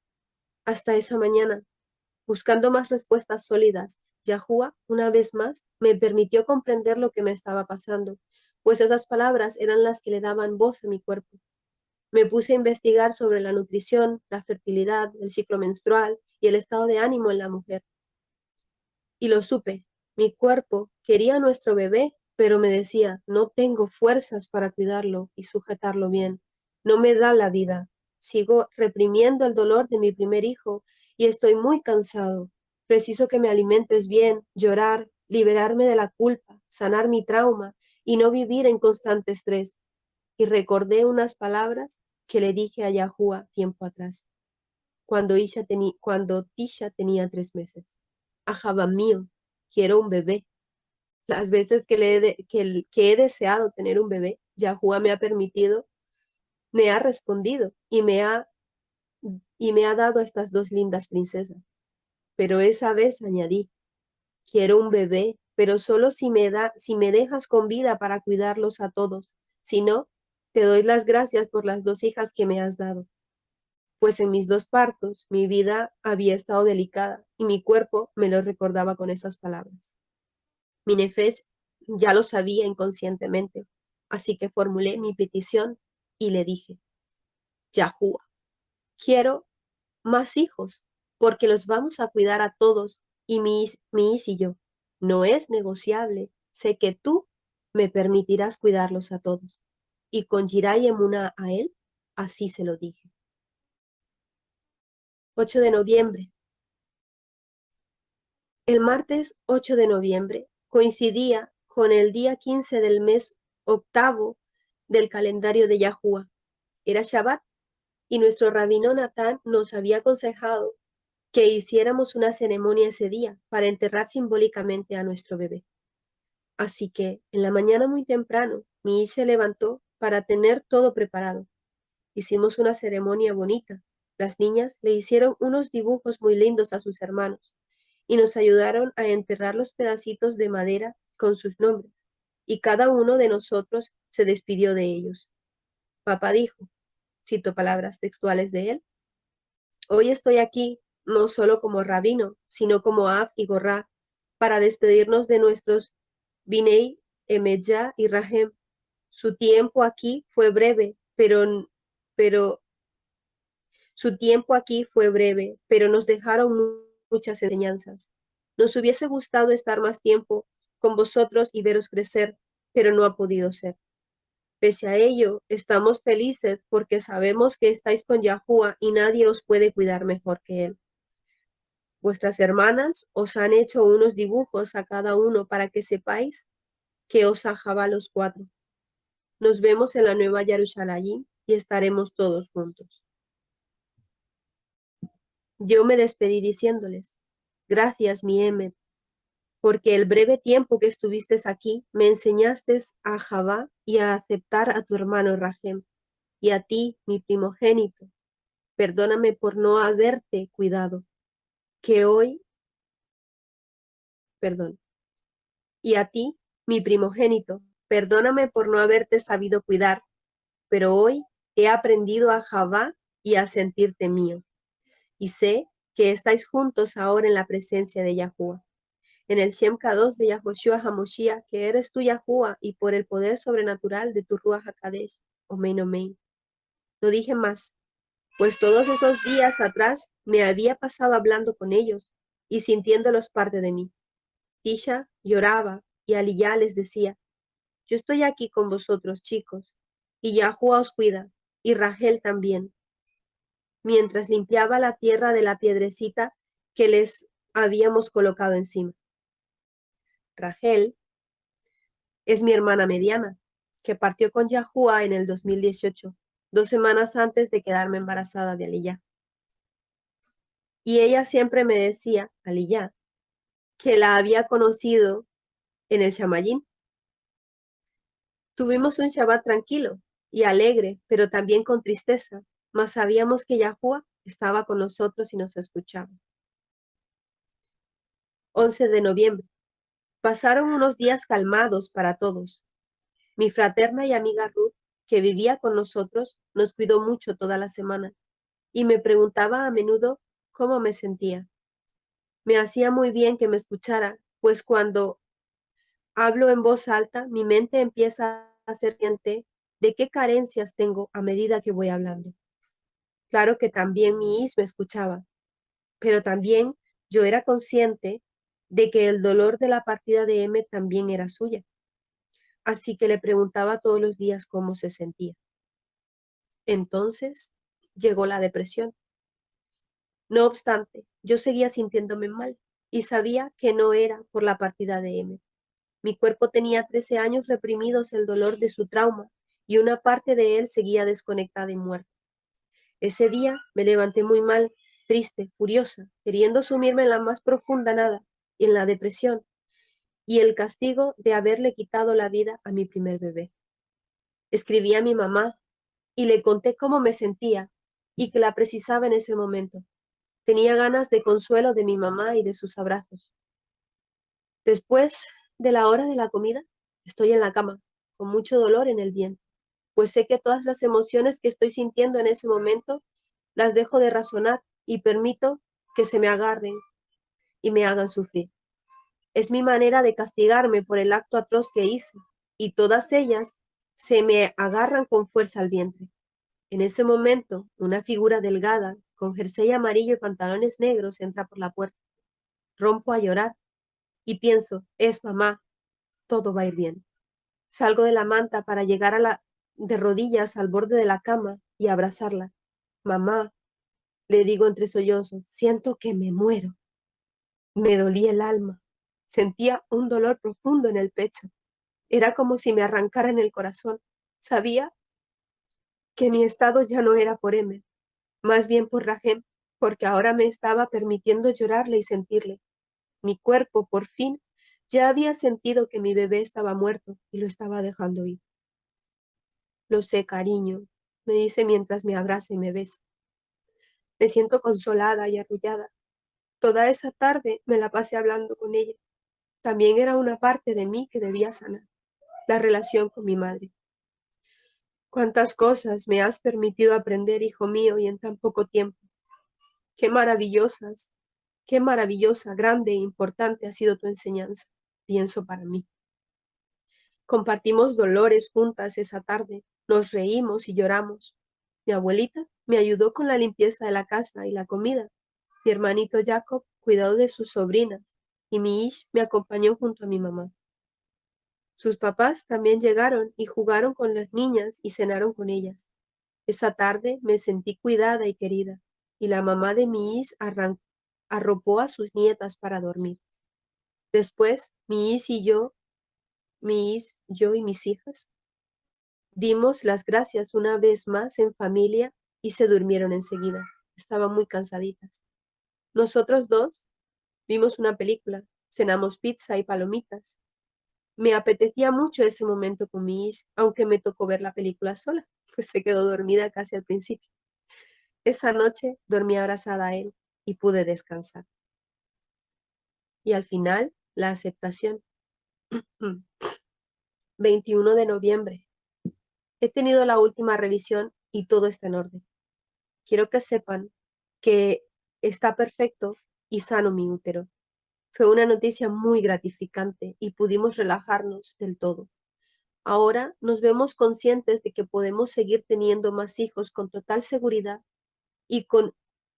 hasta esa mañana. Buscando más respuestas sólidas, Yahuwah, una vez más, me permitió comprender lo que me estaba pasando, pues esas palabras eran las que le daban voz a mi cuerpo. Me puse a investigar sobre la nutrición, la fertilidad, el ciclo menstrual y el estado de ánimo en la mujer. Y lo supe. Mi cuerpo quería a nuestro bebé, pero me decía, no tengo fuerzas para cuidarlo y sujetarlo bien. No me da la vida. Sigo reprimiendo el dolor de mi primer hijo y estoy muy cansado. Preciso que me alimentes bien, llorar, liberarme de la culpa, sanar mi trauma y no vivir en constante estrés. Y recordé unas palabras que le dije a Yahuwah tiempo atrás, cuando Tisha tenía 3 meses. Ajaba mío, quiero un bebé. Las veces que he deseado tener un bebé, Yahuwah me ha permitido, me ha respondido y me ha dado estas 2 lindas princesas. Pero esa vez añadí, quiero un bebé, pero solo si me dejas con vida para cuidarlos a todos. Si no, te doy las gracias por las 2 hijas que me has dado. Pues en mis 2 partos mi vida había estado delicada y mi cuerpo me lo recordaba con esas palabras. Mi nefés ya lo sabía inconscientemente, así que formulé mi petición y le dije, Yahuwah, quiero más hijos, porque los vamos a cuidar a todos y mi Is y yo. No es negociable. Sé que tú me permitirás cuidarlos a todos. Y con Jirá y Emuná a él, así se lo dije. 8 de noviembre. El martes 8 de noviembre coincidía con el día 15 del mes octavo del calendario de Yahuwah. Era Shabbat y nuestro rabino Natán nos había aconsejado que hiciéramos una ceremonia ese día para enterrar simbólicamente a nuestro bebé. Así que en la mañana muy temprano mi hija se levantó para tener todo preparado. Hicimos una ceremonia bonita. Las niñas le hicieron unos dibujos muy lindos a sus hermanos y nos ayudaron a enterrar los pedacitos de madera con sus nombres, y cada uno de nosotros se despidió de ellos. Papá dijo, cito palabras textuales de él: hoy estoy aquí no solo como rabino, sino como Ab y Gorra, para despedirnos de nuestros Binei, Emeyá y Rahem. Su tiempo aquí fue breve, pero su tiempo aquí fue breve, pero nos dejaron muchas enseñanzas. Nos hubiese gustado estar más tiempo con vosotros y veros crecer, pero no ha podido ser. Pese a ello, estamos felices porque sabemos que estáis con Yahuwah y nadie os puede cuidar mejor que él. Vuestras hermanas os han hecho unos dibujos a cada uno para que sepáis que os ajaba a los cuatro. Nos vemos en la Nueva Jerusalén y estaremos todos juntos. Yo me despedí diciéndoles, gracias, mi Emmet, porque el breve tiempo que estuviste aquí me enseñaste a Javá y a aceptar a tu hermano Rahem, y a ti, mi primogénito. Perdóname por no haberte cuidado, que hoy, perdón, y a ti, mi primogénito, perdóname por no haberte sabido cuidar, pero hoy he aprendido a Javá y a sentirte mío, y sé que estáis juntos ahora en la presencia de Yahuwah. En el Shem Kadosh de Yahoshua HaMoshiach, que eres tú Yahuwah, y por el poder sobrenatural de tu Ruach HaKadosh, Omen Omen. No dije más, pues todos esos días atrás me había pasado hablando con ellos y sintiéndolos parte de mí. Tisha lloraba y Aliyah les decía, yo estoy aquí con vosotros, chicos, y Yahuwah os cuida, y Rachel también, mientras limpiaba la tierra de la piedrecita que les habíamos colocado encima. Rachel es mi hermana mediana, que partió con Yahuwah en el 2018, 2 semanas antes de quedarme embarazada de Aliyah. Y ella siempre me decía, Aliyah, que la había conocido en el Shamayim. Tuvimos un Shabbat tranquilo y alegre, pero también con tristeza, mas sabíamos que Yahuwah estaba con nosotros y nos escuchaba. 11 de noviembre. Pasaron unos días calmados para todos. Mi fraterna y amiga Ruth, que vivía con nosotros, nos cuidó mucho toda la semana y me preguntaba a menudo cómo me sentía. Me hacía muy bien que me escuchara, pues cuando hablo en voz alta, mi mente empieza a ser consciente de qué carencias tengo a medida que voy hablando. Claro que también mi Is me escuchaba, pero también yo era consciente de que el dolor de la partida de M también era suya. Así que le preguntaba todos los días cómo se sentía. Entonces llegó la depresión. No obstante, yo seguía sintiéndome mal y sabía que no era por la partida de M. Mi cuerpo tenía 13 años reprimidos el dolor de su trauma y una parte de él seguía desconectada y muerta. Ese día me levanté muy mal, triste, furiosa, queriendo sumirme en la más profunda nada y en la depresión y el castigo de haberle quitado la vida a mi primer bebé. Escribí a mi mamá y le conté cómo me sentía y que la precisaba en ese momento. Tenía ganas de consuelo de mi mamá y de sus abrazos. Después de la hora de la comida, estoy en la cama, con mucho dolor en el vientre, pues sé que todas las emociones que estoy sintiendo en ese momento las dejo de razonar y permito que se me agarren y me hagan sufrir. Es mi manera de castigarme por el acto atroz que hice, y todas ellas se me agarran con fuerza al vientre. En ese momento, una figura delgada, con jersey amarillo y pantalones negros, entra por la puerta. Rompo a llorar y pienso, es mamá, todo va a ir bien. Salgo de la manta para llegar de rodillas al borde de la cama y abrazarla. Mamá, le digo entre sollozos, siento que me muero. Me dolía el alma. Sentía un dolor profundo en el pecho. Era como si me arrancaran el corazón. Sabía que mi estado ya no era por Emmet, más bien por Rahem, porque ahora me estaba permitiendo llorarle y sentirle. Mi cuerpo, por fin, ya había sentido que mi bebé estaba muerto y lo estaba dejando ir. Lo sé, cariño, me dice mientras me abraza y me besa. Me siento consolada y arrullada. Toda esa tarde me la pasé hablando con ella. También era una parte de mí que debía sanar, la relación con mi madre. Cuántas cosas me has permitido aprender, hijo mío, y en tan poco tiempo. Qué maravillosas, qué maravillosa, grande e importante ha sido tu enseñanza, pienso para mí. Compartimos dolores juntas esa tarde, nos reímos y lloramos. Mi abuelita me ayudó con la limpieza de la casa y la comida. Mi hermanito Jacob cuidó de sus sobrinas y mi Ish me acompañó junto a mi mamá. Sus papás también llegaron y jugaron con las niñas y cenaron con ellas. Esa tarde me sentí cuidada y querida, y la mamá de mi Ish arropó a sus nietas para dormir. Después, mi Ish, yo y mis hijas, dimos las gracias una vez más en familia y se durmieron enseguida. Estaban muy cansaditas. Nosotros dos vimos una película, cenamos pizza y palomitas. Me apetecía mucho ese momento con mi Ish, aunque me tocó ver la película sola, pues se quedó dormida casi al principio. Esa noche dormí abrazada a él y pude descansar. Y al final, la aceptación. 21 de noviembre. He tenido la última revisión y todo está en orden. Quiero que sepan que está perfecto y sano mi útero. Fue una noticia muy gratificante y pudimos relajarnos del todo. Ahora nos vemos conscientes de que podemos seguir teniendo más hijos con total seguridad y con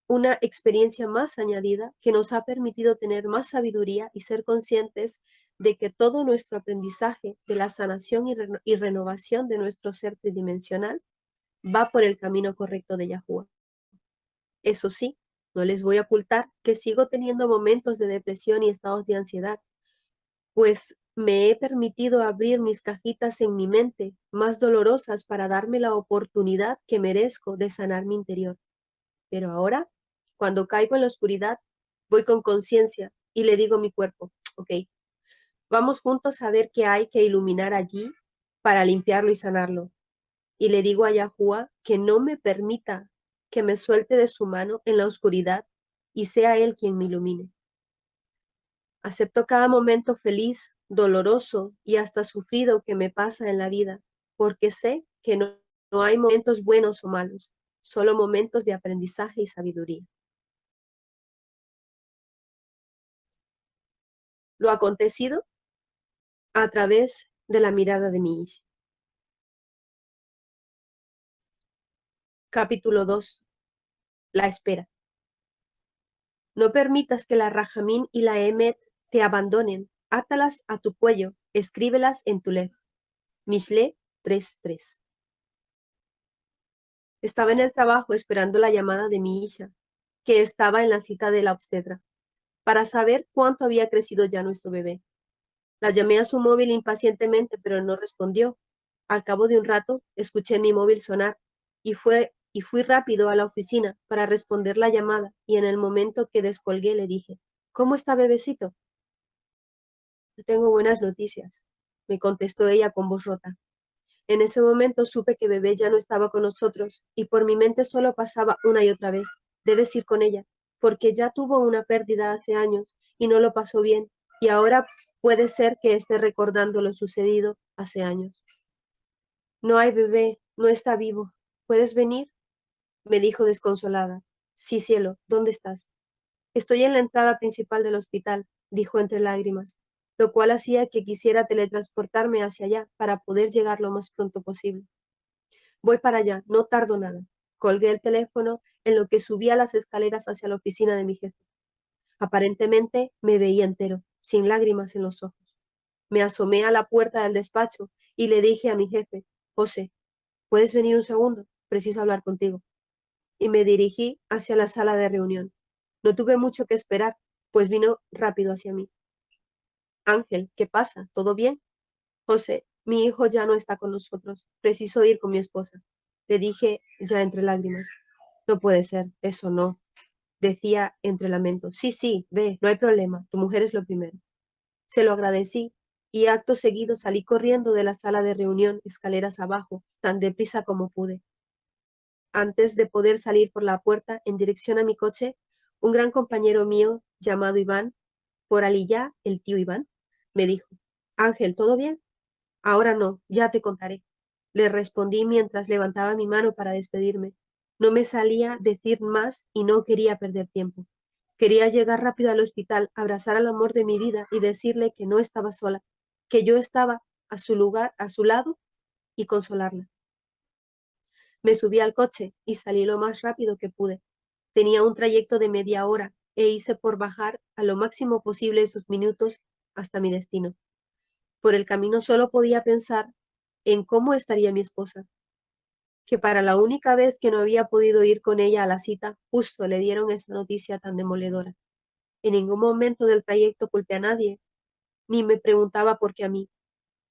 una experiencia más añadida que nos ha permitido tener más sabiduría y ser conscientes de que todo nuestro aprendizaje de la sanación y renovación de nuestro ser tridimensional va por el camino correcto de Yahuwah. Eso sí, no les voy a ocultar que sigo teniendo momentos de depresión y estados de ansiedad, pues me he permitido abrir mis cajitas en mi mente más dolorosas para darme la oportunidad que merezco de sanar mi interior. Pero ahora, cuando caigo en la oscuridad, voy con conciencia y le digo a mi cuerpo, ok, vamos juntos a ver qué hay que iluminar allí para limpiarlo y sanarlo. Y le digo a Yahuwah que no me permita que me suelte de su mano en la oscuridad y sea Él quien me ilumine. Acepto cada momento feliz, doloroso y hasta sufrido que me pasa en la vida, porque sé que no hay momentos buenos o malos, solo momentos de aprendizaje y sabiduría. Lo acontecido a través de la mirada de mi Ish. Capítulo 2. La espera. No permitas que la Rajamín y la Emet te abandonen. Átalas a tu cuello, escríbelas en tu lev. Mishle 3:3. Estaba en el trabajo esperando la llamada de mi Isha, que estaba en la cita de la obstetra, para saber cuánto había crecido ya nuestro bebé. La llamé a su móvil impacientemente, pero no respondió. Al cabo de un rato, escuché mi móvil sonar y fui rápido a la oficina para responder la llamada, y en el momento que descolgué le dije, ¿cómo está bebecito? Yo tengo buenas noticias, me contestó ella con voz rota. En ese momento supe que bebé ya no estaba con nosotros y por mi mente solo pasaba una y otra vez, debes ir con ella, porque ya tuvo una pérdida hace años y no lo pasó bien, y ahora puede ser que esté recordando lo sucedido hace años. No hay bebé, no está vivo. ¿Puedes venir? Me dijo desconsolada. Sí, cielo, ¿dónde estás? Estoy en la entrada principal del hospital, dijo entre lágrimas, lo cual hacía que quisiera teletransportarme hacia allá para poder llegar lo más pronto posible. Voy para allá, no tardo nada. Colgué el teléfono en lo que subía las escaleras hacia la oficina de mi jefe. Aparentemente me veía entero, sin lágrimas en los ojos. Me asomé a la puerta del despacho y le dije a mi jefe, José, ¿puedes venir un segundo? Preciso hablar contigo. Y me dirigí hacia la sala de reunión. No tuve mucho que esperar, pues vino rápido hacia mí. Ángel, ¿qué pasa? ¿Todo bien? José, mi hijo ya no está con nosotros. Preciso ir con mi esposa. Le dije ya entre lágrimas. No puede ser, eso no. Decía entre lamentos. Sí, sí, ve, no hay problema. Tu mujer es lo primero. Se lo agradecí y acto seguido salí corriendo de la sala de reunión, escaleras abajo, tan deprisa como pude. Antes de poder salir por la puerta en dirección a mi coche, un gran compañero mío llamado Iván, por Aliyá, el tío Iván, me dijo, Ángel, ¿todo bien? Ahora no, ya te contaré. Le respondí mientras levantaba mi mano para despedirme. No me salía decir más y no quería perder tiempo. Quería llegar rápido al hospital, abrazar al amor de mi vida y decirle que no estaba sola, que yo estaba a su lugar, a su lado y consolarla. Me subí al coche y salí lo más rápido que pude. Tenía un trayecto de media hora e hice por bajar a lo máximo posible esos minutos hasta mi destino. Por el camino solo podía pensar en cómo estaría mi esposa, que para la única vez que no había podido ir con ella a la cita, justo le dieron esa noticia tan demoledora. En ningún momento del trayecto culpé a nadie, ni me preguntaba por qué a mí.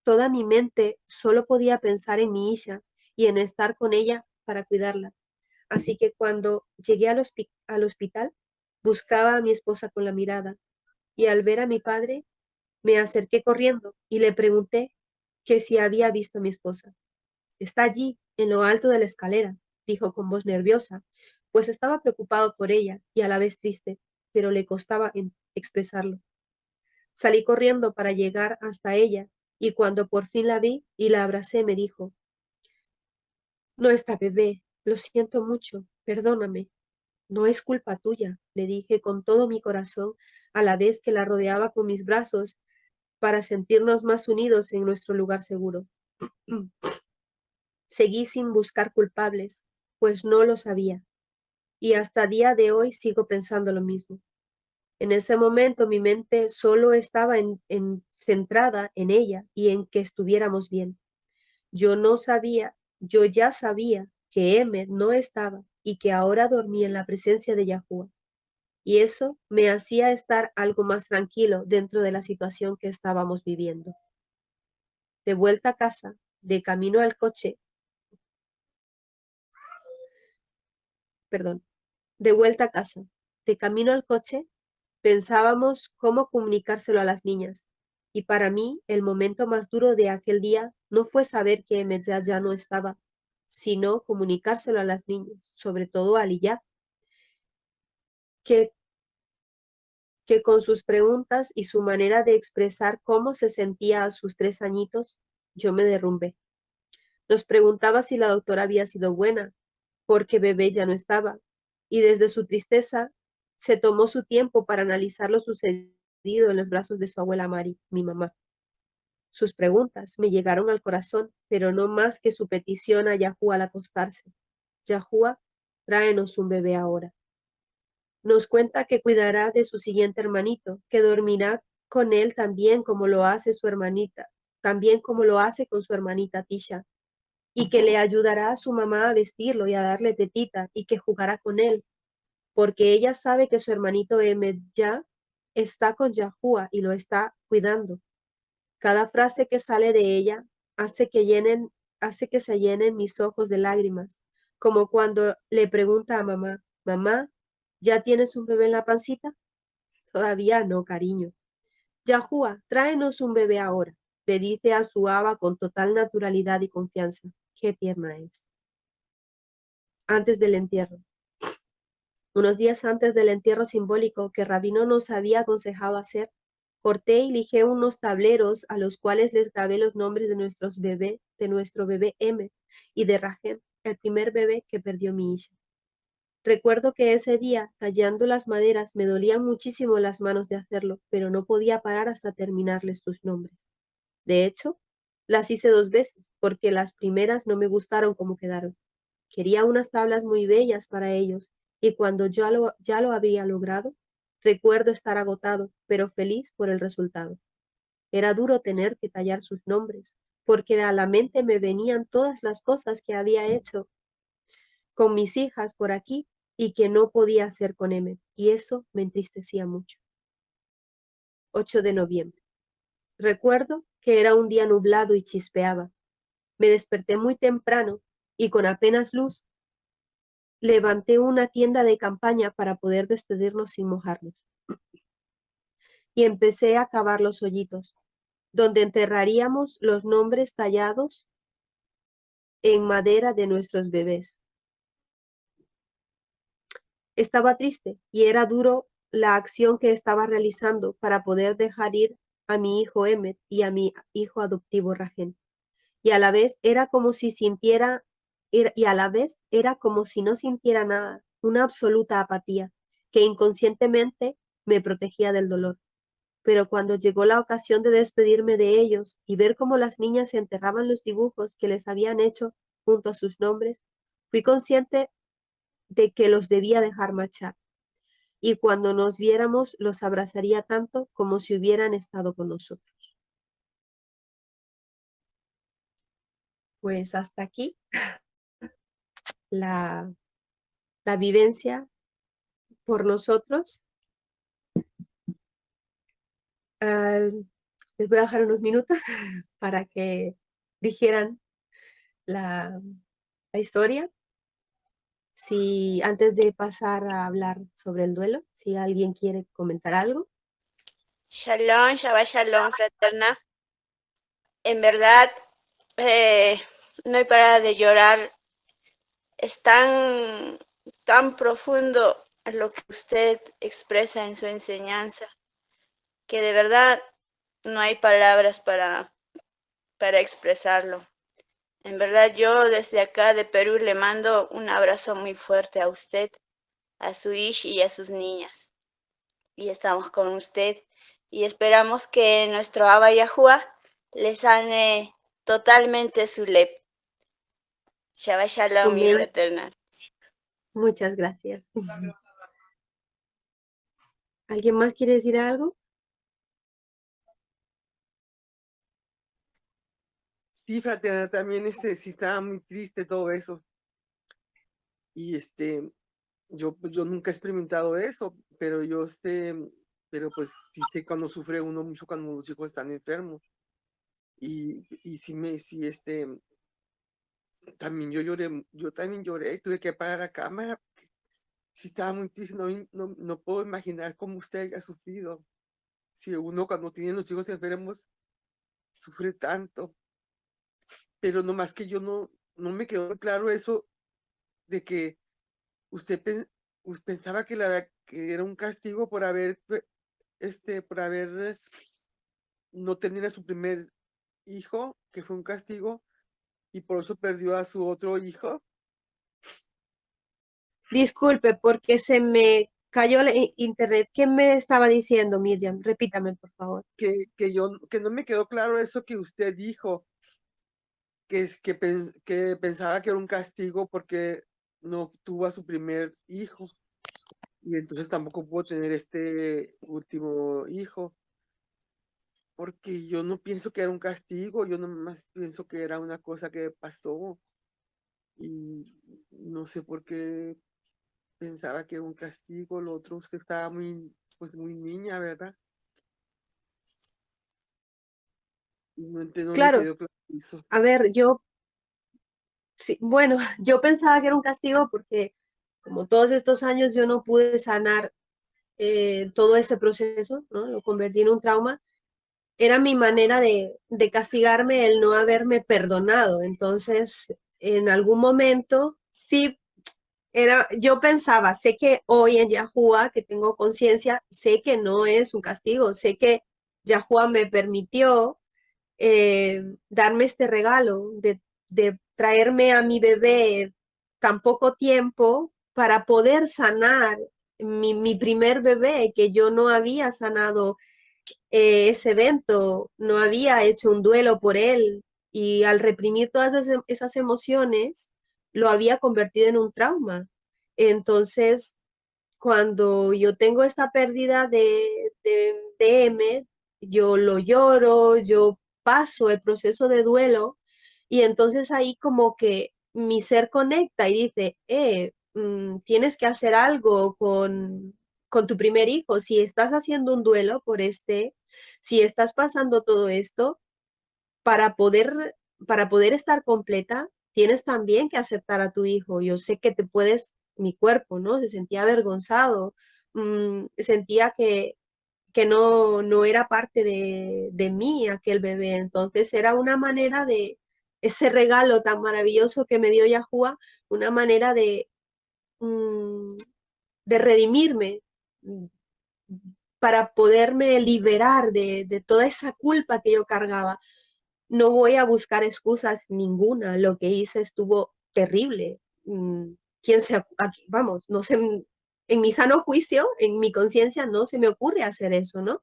Toda mi mente solo podía pensar en mi hija y en estar con ella para cuidarla. Así que cuando llegué al hospital, buscaba a mi esposa con la mirada y al ver a mi padre, me acerqué corriendo y le pregunté que si había visto a mi esposa. Está allí, en lo alto de la escalera, dijo con voz nerviosa, pues estaba preocupado por ella y a la vez triste, pero le costaba expresarlo. Salí corriendo para llegar hasta ella y cuando por fin la vi y la abracé me dijo, no está bebé, lo siento mucho, perdóname. No es culpa tuya, le dije con todo mi corazón a la vez que la rodeaba con mis brazos para sentirnos más unidos en nuestro lugar seguro. Seguí sin buscar culpables, pues no lo sabía, y hasta día de hoy sigo pensando lo mismo. En ese momento mi mente solo estaba centrada en ella y en que estuviéramos bien. Yo ya sabía que Emmet no estaba y que ahora dormía en la presencia de Yahuwah. Y eso me hacía estar algo más tranquilo dentro de la situación que estábamos viviendo. De vuelta a casa, de camino al coche, perdón, de vuelta a casa, de camino al coche, pensábamos cómo comunicárselo a las niñas. Y para mí, el momento más duro de aquel día no fue saber que Emmet ya no estaba, sino comunicárselo a las niñas, sobre todo a Aliyah, que con sus preguntas y su manera de expresar cómo se sentía a sus 3 añitos, yo me derrumbé. Nos preguntaba si la doctora había sido buena, porque bebé ya no estaba, y desde su tristeza se tomó su tiempo para analizar lo sucedido en los brazos de su abuela Mari, mi mamá. Sus preguntas me llegaron al corazón, pero no más que su petición a Yahuwah al acostarse. Yahuwah, tráenos un bebé ahora. Nos cuenta que cuidará de su siguiente hermanito, que dormirá con él también como lo hace su hermanita, también como lo hace con su hermanita Tisha, y que le ayudará a su mamá a vestirlo y a darle tetita y que jugará con él, porque ella sabe que su hermanito Emmet ya está con Yahuwah y lo está cuidando. Cada frase que sale de ella hace que se llenen mis ojos de lágrimas, como cuando le pregunta a mamá, mamá, ¿ya tienes un bebé en la pancita? Todavía no, cariño. Yahuwah, tráenos un bebé ahora, le dice a su aba con total naturalidad y confianza. Qué tierna es. Antes del entierro. Unos días antes del entierro simbólico que Rabino nos había aconsejado hacer, corté y lijé unos tableros a los cuales les grabé los nombres de nuestro bebé M y de Rahem, el primer bebé que perdió mi hija. Recuerdo que ese día, tallando las maderas, me dolían muchísimo las manos de hacerlo, pero no podía parar hasta terminarles sus nombres. De hecho, las hice 2 veces, porque las primeras no me gustaron como quedaron. Quería unas tablas muy bellas para ellos, y cuando ya lo había logrado, recuerdo estar agotado, pero feliz por el resultado. Era duro tener que tallar sus nombres, porque a la mente me venían todas las cosas que había hecho con mis hijas por aquí y que no podía hacer con Emmet, y eso me entristecía mucho. 8 de noviembre. Recuerdo que era un día nublado y chispeaba. Me desperté muy temprano y con apenas luz levanté una tienda de campaña para poder despedirnos sin mojarnos. Y empecé a cavar los hoyitos, donde enterraríamos los nombres tallados en madera de nuestros bebés. Estaba triste y era duro la acción que estaba realizando para poder dejar ir a mi hijo Emmet y a mi hijo adoptivo Rajen. Y a la vez era como si sintiera, y a la vez era como si no sintiera nada, una absoluta apatía, que inconscientemente me protegía del dolor. Pero cuando llegó la ocasión de despedirme de ellos y ver cómo las niñas enterraban los dibujos que les habían hecho junto a sus nombres, fui consciente de que los debía dejar marchar. Y cuando nos viéramos los abrazaría tanto como si hubieran estado con nosotros. Pues hasta aquí la, la vivencia por nosotros. Les voy a dejar unos minutos para que dijeran la, la historia. Si antes de pasar a hablar sobre el duelo, si alguien quiere comentar algo. Shalom, Shabbat Shalom, fraterna. En verdad, no hay parada de llorar. Es tan profundo lo que usted expresa en su enseñanza, que de verdad no hay palabras para expresarlo. En verdad, yo desde acá de Perú le mando un abrazo muy fuerte a usted, a su Ish y a sus niñas. Y estamos con usted y esperamos que nuestro Abba Yahuwah le sane totalmente su lep. Shabbat Shalom, mi fraterna. Muchas gracias. ¿Alguien más quiere decir algo? Sí, fraterna, también sí estaba muy triste todo eso. Y yo nunca he experimentado eso, pero pero pues sí sé cuando sufre uno mucho cuando los hijos están enfermos. Y también yo también lloré, tuve que apagar la cámara. Sí estaba muy triste, no puedo imaginar cómo usted haya sufrido. Si uno cuando tiene los hijos enfermos sufre tanto. Pero nomás que yo no me quedó claro eso de que usted pensaba que era un castigo por por haber no tener a su primer hijo, que fue un castigo, y por eso perdió a su otro hijo. Disculpe, porque se me cayó el internet. ¿Qué me estaba diciendo, Miriam? Repítame, por favor. Que no me quedó claro eso que usted dijo, que pensaba que era un castigo porque no tuvo a su primer hijo, y entonces tampoco pudo tener este último hijo. Porque yo no pienso que era un castigo, yo nomás pienso que era una cosa que pasó y no sé por qué pensaba que era un castigo. Lo otro, usted estaba pues muy niña, ¿verdad? Y no me Claro, quedó claro eso. a ver, sí, bueno, yo pensaba que era un castigo porque como todos estos años yo no pude sanar todo ese proceso, ¿no? Lo convertí en un trauma. Era mi manera de castigarme el no haberme perdonado. Entonces, en algún momento, sí, yo pensaba, sé que hoy en Yahuwah, que tengo conciencia, sé que no es un castigo, sé que Yahuwah me permitió darme este regalo de traerme a mi bebé tan poco tiempo para poder sanar mi primer bebé, que yo no había sanado ese evento, no había hecho un duelo por él y al reprimir todas esas emociones, lo había convertido en un trauma. Entonces, cuando yo tengo esta pérdida de M, yo lo lloro, yo paso el proceso de duelo y entonces ahí como que mi ser conecta y dice, tienes que hacer algo con tu primer hijo. Si estás haciendo un duelo por si estás pasando todo esto, para poder, para poder estar completa, tienes también que aceptar a tu hijo. Yo sé que mi cuerpo, ¿no? Se sentía avergonzado, sentía que no era parte de mí aquel bebé. Entonces era una manera de, ese regalo tan maravilloso que me dio Yahuwah, una manera mm, de redimirme, mm, para poderme liberar de toda esa culpa que yo cargaba. No voy a buscar excusas ninguna. Lo que hice estuvo terrible. ¿Quién se, aquí, vamos, no sé, en mi sano juicio, en mi conciencia, no se me ocurre hacer eso, ¿no?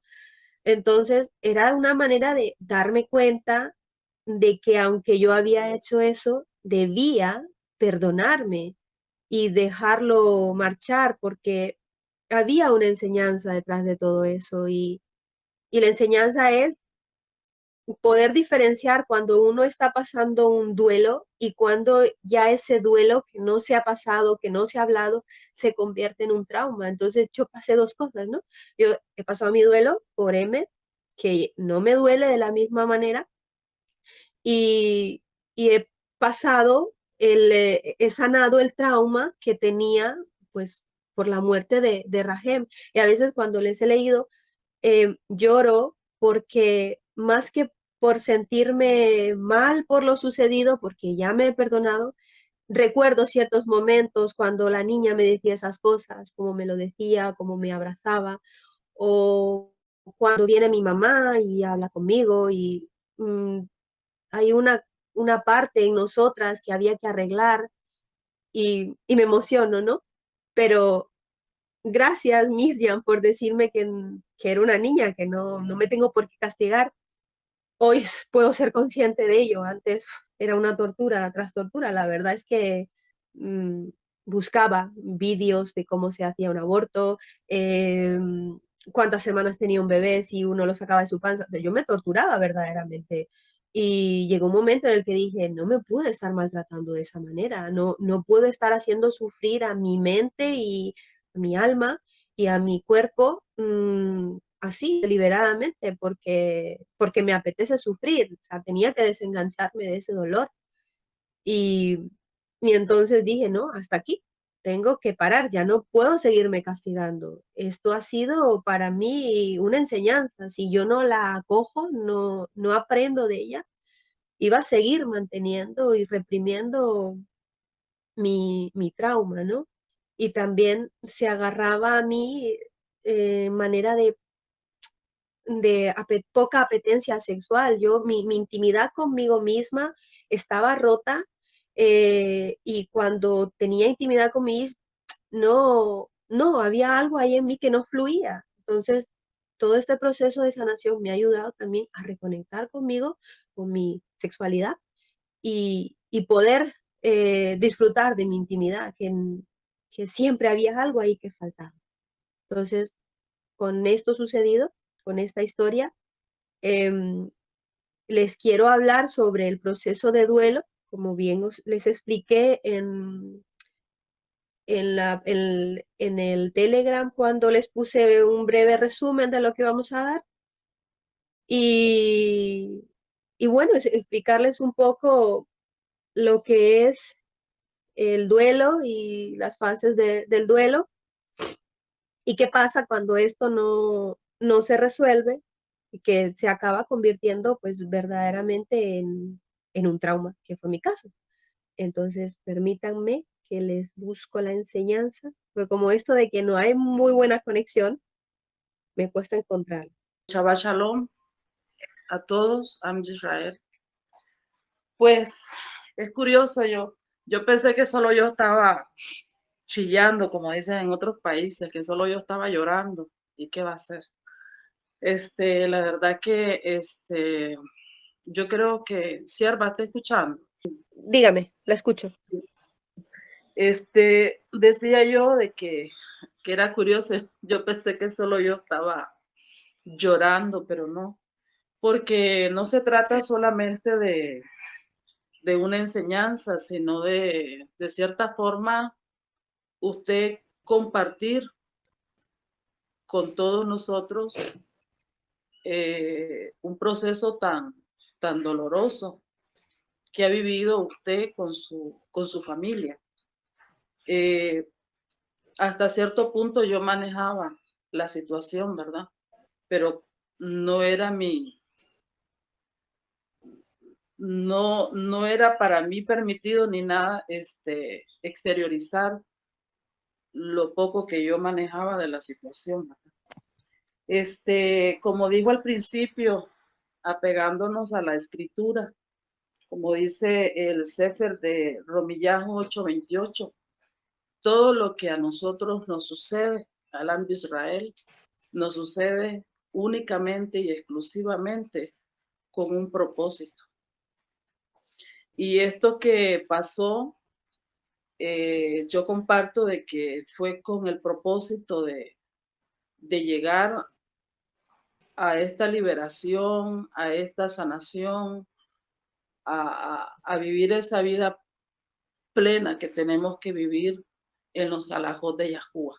Entonces, era una manera de darme cuenta de que aunque yo había hecho eso, debía perdonarme y dejarlo marchar porque había una enseñanza detrás de todo eso y la enseñanza es poder diferenciar cuando uno está pasando un duelo y cuando ya ese duelo que no se ha pasado, que no se ha hablado, se convierte en un trauma. Entonces yo pasé dos cosas, ¿no? Yo he pasado mi duelo por Emmet, que no me duele de la misma manera, y he pasado, he sanado el trauma que tenía, pues, por la muerte de Rahem. Y a veces cuando les he leído, lloro porque más que por sentirme mal por lo sucedido, porque ya me he perdonado, recuerdo ciertos momentos cuando la niña me decía esas cosas, como me lo decía, como me abrazaba, o cuando viene mi mamá y habla conmigo y mm, hay una parte en nosotras que había que arreglar y me emociono, ¿no? Pero gracias, Miriam, por decirme que era una niña, que no me tengo por qué castigar. Hoy puedo ser consciente de ello. Antes era una tortura tras tortura. La verdad es que mmm, buscaba vídeos de cómo se hacía un aborto, eh, cuántas semanas tenía un bebé, si uno lo sacaba de su panza. O sea, yo me torturaba verdaderamente. Y llegó un momento en el que dije, no me puedo estar maltratando de esa manera, no puedo estar haciendo sufrir a mi mente y a mi alma y a mi cuerpo así, deliberadamente, porque me apetece sufrir. O sea, tenía que desengancharme de ese dolor. Y, y entonces dije, no, hasta aquí, tengo que parar, ya no puedo seguirme castigando. Esto ha sido para mí una enseñanza. Si yo no la acojo, no aprendo de ella, iba a seguir manteniendo y reprimiendo mi trauma, ¿no? Y también se agarraba a mí manera de poca apetencia sexual. Mi intimidad conmigo misma estaba rota y cuando tenía intimidad conmigo, no, había algo ahí en mí que no fluía. Entonces, todo este proceso de sanación me ha ayudado también a reconectar conmigo, con mi sexualidad y poder disfrutar de mi intimidad, que siempre había algo ahí que faltaba. Entonces, con esto sucedido, con esta historia, les quiero hablar sobre el proceso de duelo, como bien les expliqué en el Telegram cuando les puse un breve resumen de lo que vamos a dar. Y bueno, explicarles un poco lo que es el duelo y las fases del duelo y qué pasa cuando esto no se resuelve y que se acaba convirtiendo pues verdaderamente en un trauma, que fue mi caso. Entonces, permítanme que les busco la enseñanza, porque como esto de que no hay muy buena conexión, me cuesta encontrarla. Shabbat Shalom a todos, Am Israel. Pues es curioso, yo pensé que solo yo estaba chillando, como dicen en otros países, que solo yo estaba llorando. ¿Y qué va a ser? La verdad que yo creo que Sierva está escuchando. Dígame, la escucho. Decía yo de que era curioso, yo pensé que solo yo estaba llorando, pero no, porque no se trata solamente de una enseñanza, sino de cierta forma usted compartir con todos nosotros un proceso tan doloroso que ha vivido usted con su familia. Hasta cierto punto yo manejaba la situación, ¿verdad? Pero no era no era para mí permitido ni nada exteriorizar lo poco que yo manejaba de la situación, ¿verdad? Como dijo al principio, apegándonos a la escritura, como dice el Sefer de Romillajo 8:28, todo lo que a nosotros nos sucede, al Am Israel, nos sucede únicamente y exclusivamente con un propósito. Y esto que pasó, yo comparto de que fue con el propósito de llegar a esta liberación, a esta sanación, a vivir esa vida plena que tenemos que vivir en los halajot de Yahuwah.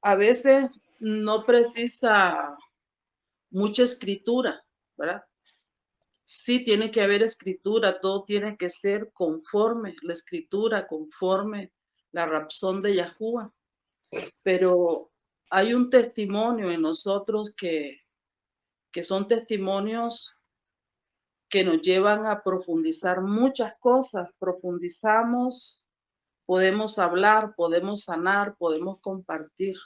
A veces no precisa mucha escritura, ¿verdad? Sí tiene que haber escritura, todo tiene que ser conforme la escritura, conforme la razón de Yahuwah. Pero hay un testimonio en nosotros que son testimonios que nos llevan a profundizar muchas cosas. Profundizamos, podemos hablar, podemos sanar, podemos compartir.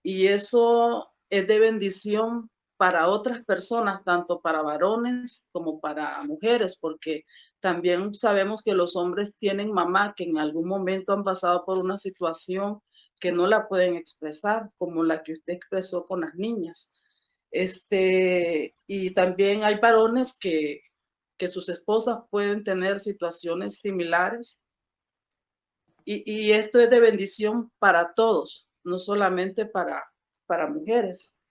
Y eso es de bendición para otras personas, tanto para varones como para mujeres, porque también sabemos que los hombres tienen mamá que en algún momento han pasado por una situación que no la pueden expresar, como la que usted expresó con las niñas. Y también hay varones que sus esposas pueden tener situaciones similares. Y esto es de bendición para todos, no solamente para mujeres.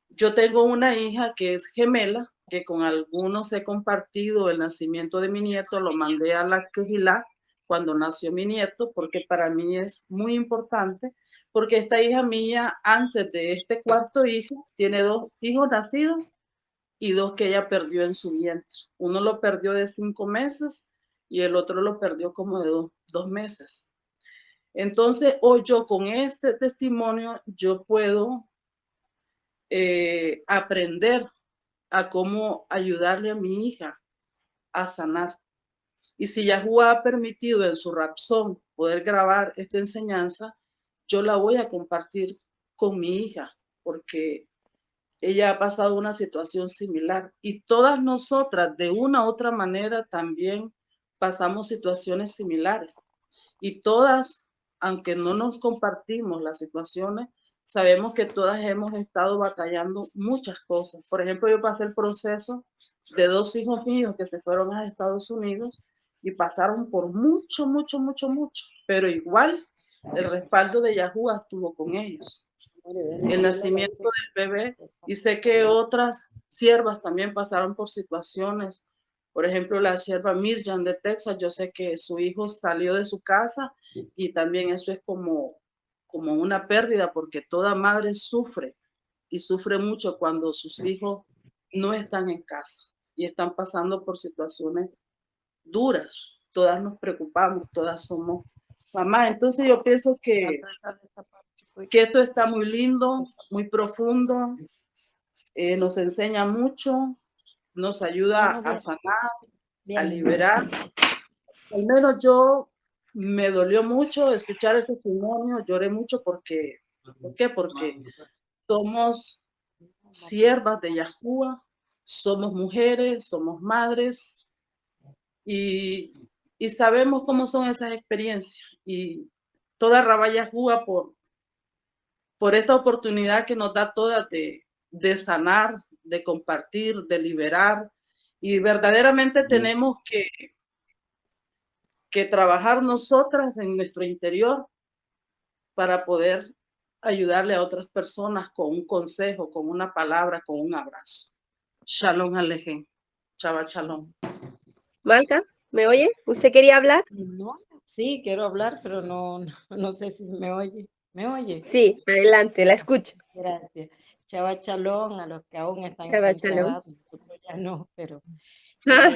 Yo tengo una hija que es gemela, que con algunos he compartido el nacimiento de mi nieto, lo mandé a la Quejilá cuando nació mi nieto, porque para mí es muy importante, porque esta hija mía, antes de este cuarto hijo, tiene 2 hijos nacidos y 2 que ella perdió en su vientre. Uno lo perdió de 5 meses y el otro lo perdió como de 2 meses. Entonces, hoy yo con este testimonio, yo puedo aprender a cómo ayudarle a mi hija a sanar. Y si Yahuwah ha permitido en su Rapsón poder grabar esta enseñanza, yo la voy a compartir con mi hija, porque ella ha pasado una situación similar. Y todas nosotras, de una u otra manera, también pasamos situaciones similares. Y todas, aunque no nos compartimos las situaciones, sabemos que todas hemos estado batallando muchas cosas. Por ejemplo, yo pasé el proceso de 2 hijos míos que se fueron a Estados Unidos y pasaron por mucho, pero igual el respaldo de Yahuwah estuvo con ellos. El nacimiento del bebé, y sé que otras siervas también pasaron por situaciones. Por ejemplo, la sierva Miriam de Texas, yo sé que su hijo salió de su casa y también eso es como una pérdida, porque toda madre sufre y sufre mucho cuando sus hijos no están en casa y están pasando por situaciones duras. Todas nos preocupamos, todas somos mamá. Entonces yo pienso que esto está muy lindo, muy profundo, nos enseña mucho, nos ayuda a sanar, a liberar. Al menos yo me dolió mucho escuchar el testimonio, lloré mucho porque, ¿por qué? Porque somos siervas de Yahuwah, somos mujeres, somos madres y sabemos cómo son esas experiencias. Y toda Rabá Yahuwah por esta oportunidad que nos da toda de sanar, de compartir, de liberar. Y verdaderamente tenemos que trabajar nosotras en nuestro interior para poder ayudarle a otras personas con un consejo, con una palabra, con un abrazo. Shalom Alejem. Shabbat Shalom. Malca, ¿me oye? ¿Usted quería hablar? No, sí, quiero hablar, pero no sé si me oye. ¿Me oye? Sí, adelante, la escucho. Gracias. Shabbat Shalom a los que aún están Shabbat shalom. encerrados, nosotros ya no, pero Ah,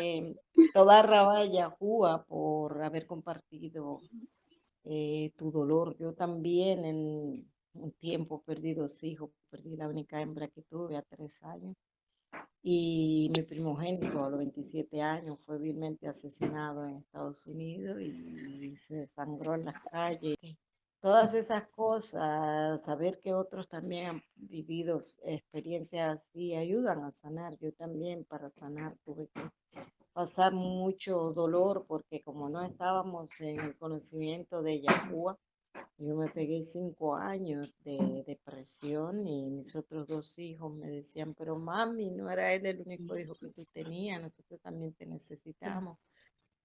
toda Rabá Yahuwah por haber compartido tu dolor. Yo también en un tiempo perdí 2 hijos, perdí la única hembra que tuve a 3 años. Y mi primogénito a los 27 años fue vilmente asesinado en Estados Unidos y se sangró en las calles. Todas esas cosas, saber que otros también han vivido experiencias así, ayudan a sanar. Yo también para sanar tuve que pasar mucho dolor porque como no estábamos en el conocimiento de Yahuwah, yo me pegué 5 años de depresión y mis otros 2 hijos me decían, pero mami, no era él el único hijo que tú tenías, nosotros también te necesitamos.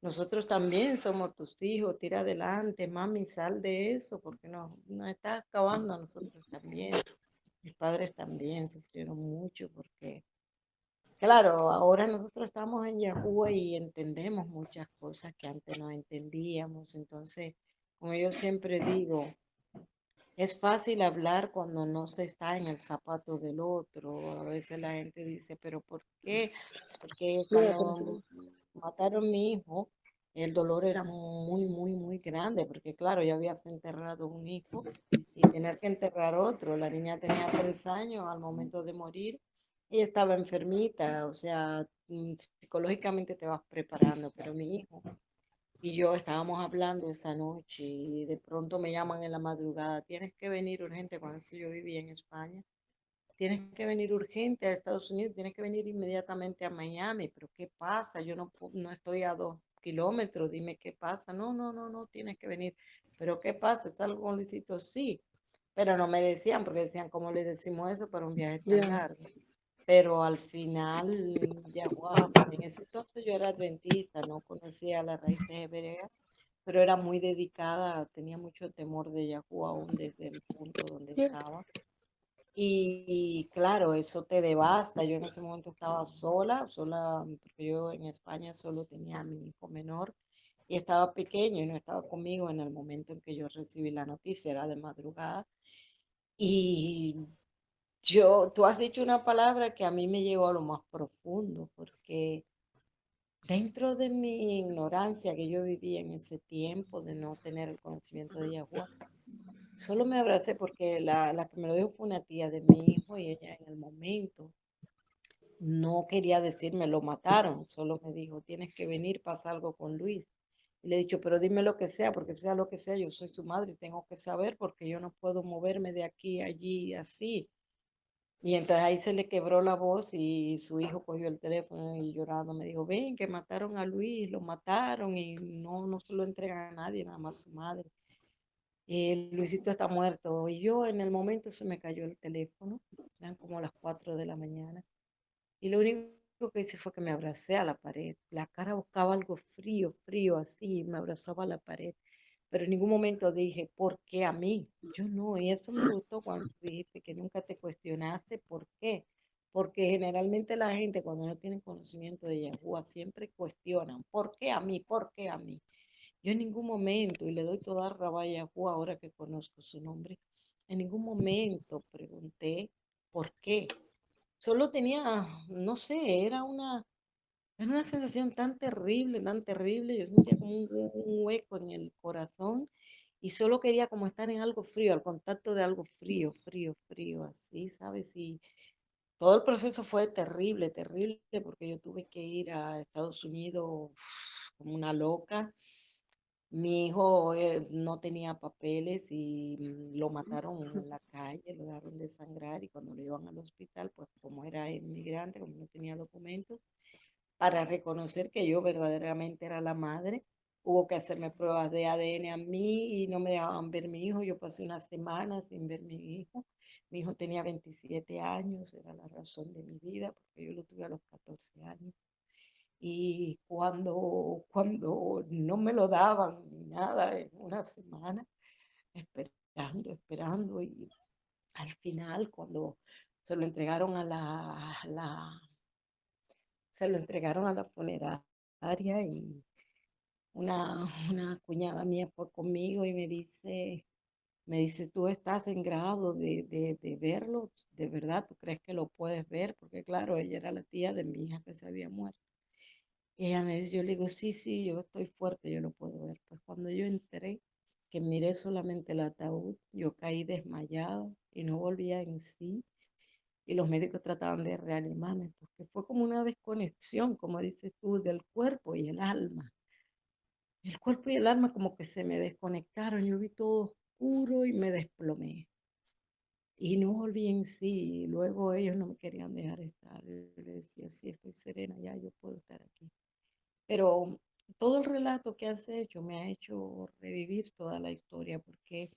Nosotros también somos tus hijos, tira adelante, mami, sal de eso, porque nos está acabando a nosotros también. Mis padres también sufrieron mucho porque, claro, ahora nosotros estamos en Yahuwah y entendemos muchas cosas que antes no entendíamos. Entonces, como yo siempre digo, es fácil hablar cuando no se está en el zapato del otro. A veces la gente dice, pero ¿por qué? Porque cuando mataron a mi hijo, el dolor era muy, muy, muy grande, porque claro, ya habías enterrado un hijo y tener que enterrar otro. La niña tenía 3 años al momento de morir y estaba enfermita, o sea, psicológicamente te vas preparando, pero mi hijo y yo estábamos hablando esa noche y de pronto me llaman en la madrugada, tienes que venir urgente, cuando eso yo vivía en España, tienes que venir urgente a Estados Unidos, tienes que venir inmediatamente a Miami, pero ¿qué pasa? Yo no estoy a 2 kilómetros, dime qué pasa. No, tienes que venir. ¿Pero qué pasa? ¿Es algo con Luisito? Sí, pero no me decían, porque decían, ¿cómo le decimos eso para un viaje tan largo? Pero al final, ya, wow, en ese entonces yo era adventista, no conocía las raíces hebreas, pero era muy dedicada, tenía mucho temor de Yahuwah aún desde el punto donde estaba. Y claro, eso te devasta. Yo en ese momento estaba sola, porque yo en España solo tenía a mi hijo menor y estaba pequeño y no estaba conmigo en el momento en que yo recibí la noticia, era de madrugada. Y tú has dicho una palabra que a mí me llegó a lo más profundo, porque dentro de mi ignorancia que yo vivía en ese tiempo de no tener el conocimiento de Yahuwah, solo me abracé porque la que me lo dijo fue una tía de mi hijo y ella en el momento no quería decirme lo mataron, solo me dijo, tienes que venir, pasa algo con Luis. Y le he dicho, pero dime lo que sea, porque sea lo que sea, yo soy su madre y tengo que saber porque yo no puedo moverme de aquí a allí así. Y entonces ahí se le quebró la voz y su hijo cogió el teléfono y llorando me dijo, ven, que mataron a Luis, lo mataron y no se lo entregan a nadie, nada más a su madre. Luisito está muerto. Y yo en el momento se me cayó el teléfono, eran como las 4 de la mañana. Y lo único que hice fue que me abracé a la pared. La cara buscaba algo frío, frío, así, me abrazaba a la pared. Pero en ningún momento dije, ¿por qué a mí? Yo no, y eso me gustó cuando tú dijiste que nunca te cuestionaste por qué. Porque generalmente la gente cuando no tiene conocimiento de Yahuwah siempre cuestionan, ¿por qué a mí? ¿Por qué a mí? Yo en ningún momento, y le doy toda rabia a Yahuwah ahora que conozco su nombre, en ningún momento pregunté por qué. Solo tenía, no sé, era una sensación tan terrible, yo sentía como un hueco en el corazón y solo quería como estar en algo frío, al contacto de algo frío, frío, frío, así, ¿sabes? Y todo el proceso fue terrible, terrible, porque yo tuve que ir a Estados Unidos como una loca. Mi hijo no tenía papeles y lo mataron en la calle, lo dejaron de sangrar y cuando lo llevan al hospital, pues como era inmigrante, como no tenía documentos, para reconocer que yo verdaderamente era la madre, hubo que hacerme pruebas de ADN a mí y no me dejaban ver mi hijo. Yo pasé una semana sin ver mi hijo. Mi hijo tenía 27 años, era la razón de mi vida, porque yo lo tuve a los 14 años. Y cuando no me lo daban ni nada en una semana, esperando, al final, cuando se lo entregaron se lo entregaron a la funeraria y una cuñada mía fue conmigo y me dice, tú estás en grado de verlo, ¿de verdad tú crees que lo puedes ver? Porque claro, ella era la tía de mi hija que se había muerto. Y ella me dice, yo le digo, sí, yo estoy fuerte, yo lo puedo ver. Pues cuando yo entré, que miré solamente el ataúd, yo caí desmayada y no volvía en sí. Y los médicos trataban de reanimarme, porque fue como una desconexión, como dices tú, del cuerpo y el alma. El cuerpo y el alma como que se me desconectaron, yo vi todo oscuro y me desplomé. Y no volví en sí. Luego ellos no me querían dejar estar. Yo les decía, sí, estoy serena, ya yo puedo estar aquí. Pero todo el relato que has hecho me ha hecho revivir toda la historia, porque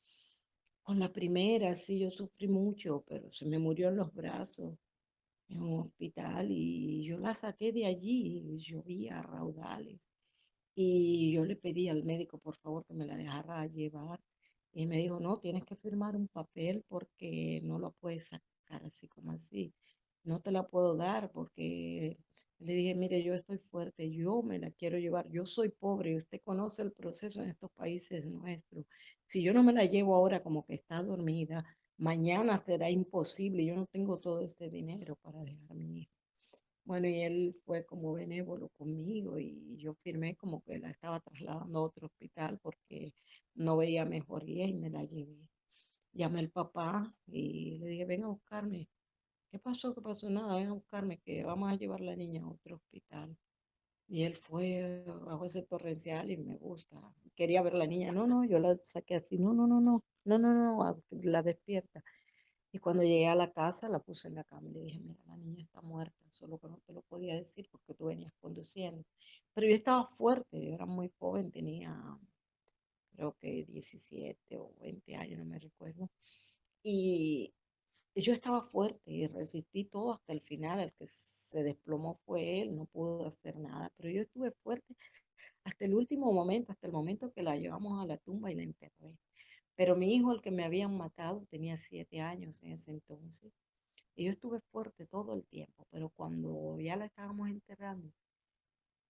con la primera sí yo sufrí mucho, pero se me murió en los brazos en un hospital y yo la saqué de allí, y llovía a raudales. Y yo le pedí al médico, por favor, que me la dejara llevar. Y me dijo, no, tienes que firmar un papel porque no lo puedes sacar así como así. No te la puedo dar porque le dije, mire, yo estoy fuerte, yo me la quiero llevar, yo soy pobre y usted conoce el proceso en estos países nuestros. Si yo no me la llevo ahora como que está dormida, mañana será imposible, yo no tengo todo este dinero para dejar a mi hija. Bueno, y él fue como benévolo conmigo y yo firmé como que la estaba trasladando a otro hospital porque no veía mejoría y me la llevé. Llamé al papá y le dije, ven a buscarme. ¿Qué pasó? ¿Qué pasó? Nada, ven a buscarme que vamos a llevar a la niña a otro hospital. Y él fue bajo ese torrencial y me busca. Quería ver a la niña. No, yo la saqué así. No, la despierta. Y cuando llegué a la casa, la puse en la cama y le dije, mira, la niña está muerta, solo que no te lo podía decir porque tú venías conduciendo. Pero yo estaba fuerte, yo era muy joven, tenía creo que 17 o 20 años, no me recuerdo. Y yo estaba fuerte y resistí todo hasta el final. El que se desplomó fue él, no pudo hacer nada. Pero yo estuve fuerte hasta el último momento, hasta el momento que la llevamos a la tumba y la enterré. Pero mi hijo, el que me habían matado, tenía 7 años en ese entonces. Y yo estuve fuerte todo el tiempo, pero cuando ya la estábamos enterrando,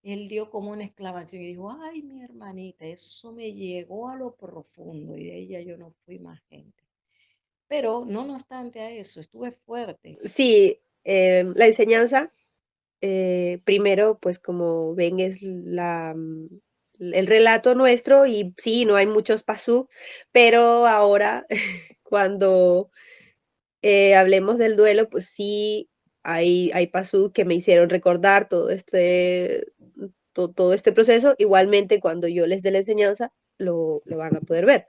él dio como una exclamación y dijo, ay, mi hermanita, eso me llegó a lo profundo y de ahí ya yo no fui más gente. Pero no obstante a eso, estuve fuerte. Sí, la enseñanza, primero, pues como ven, es el relato nuestro y sí, no hay muchos pasuk, pero ahora cuando hablemos del duelo, pues sí, hay pasuk que me hicieron recordar todo este proceso. Igualmente, cuando yo les dé la enseñanza, lo van a poder ver.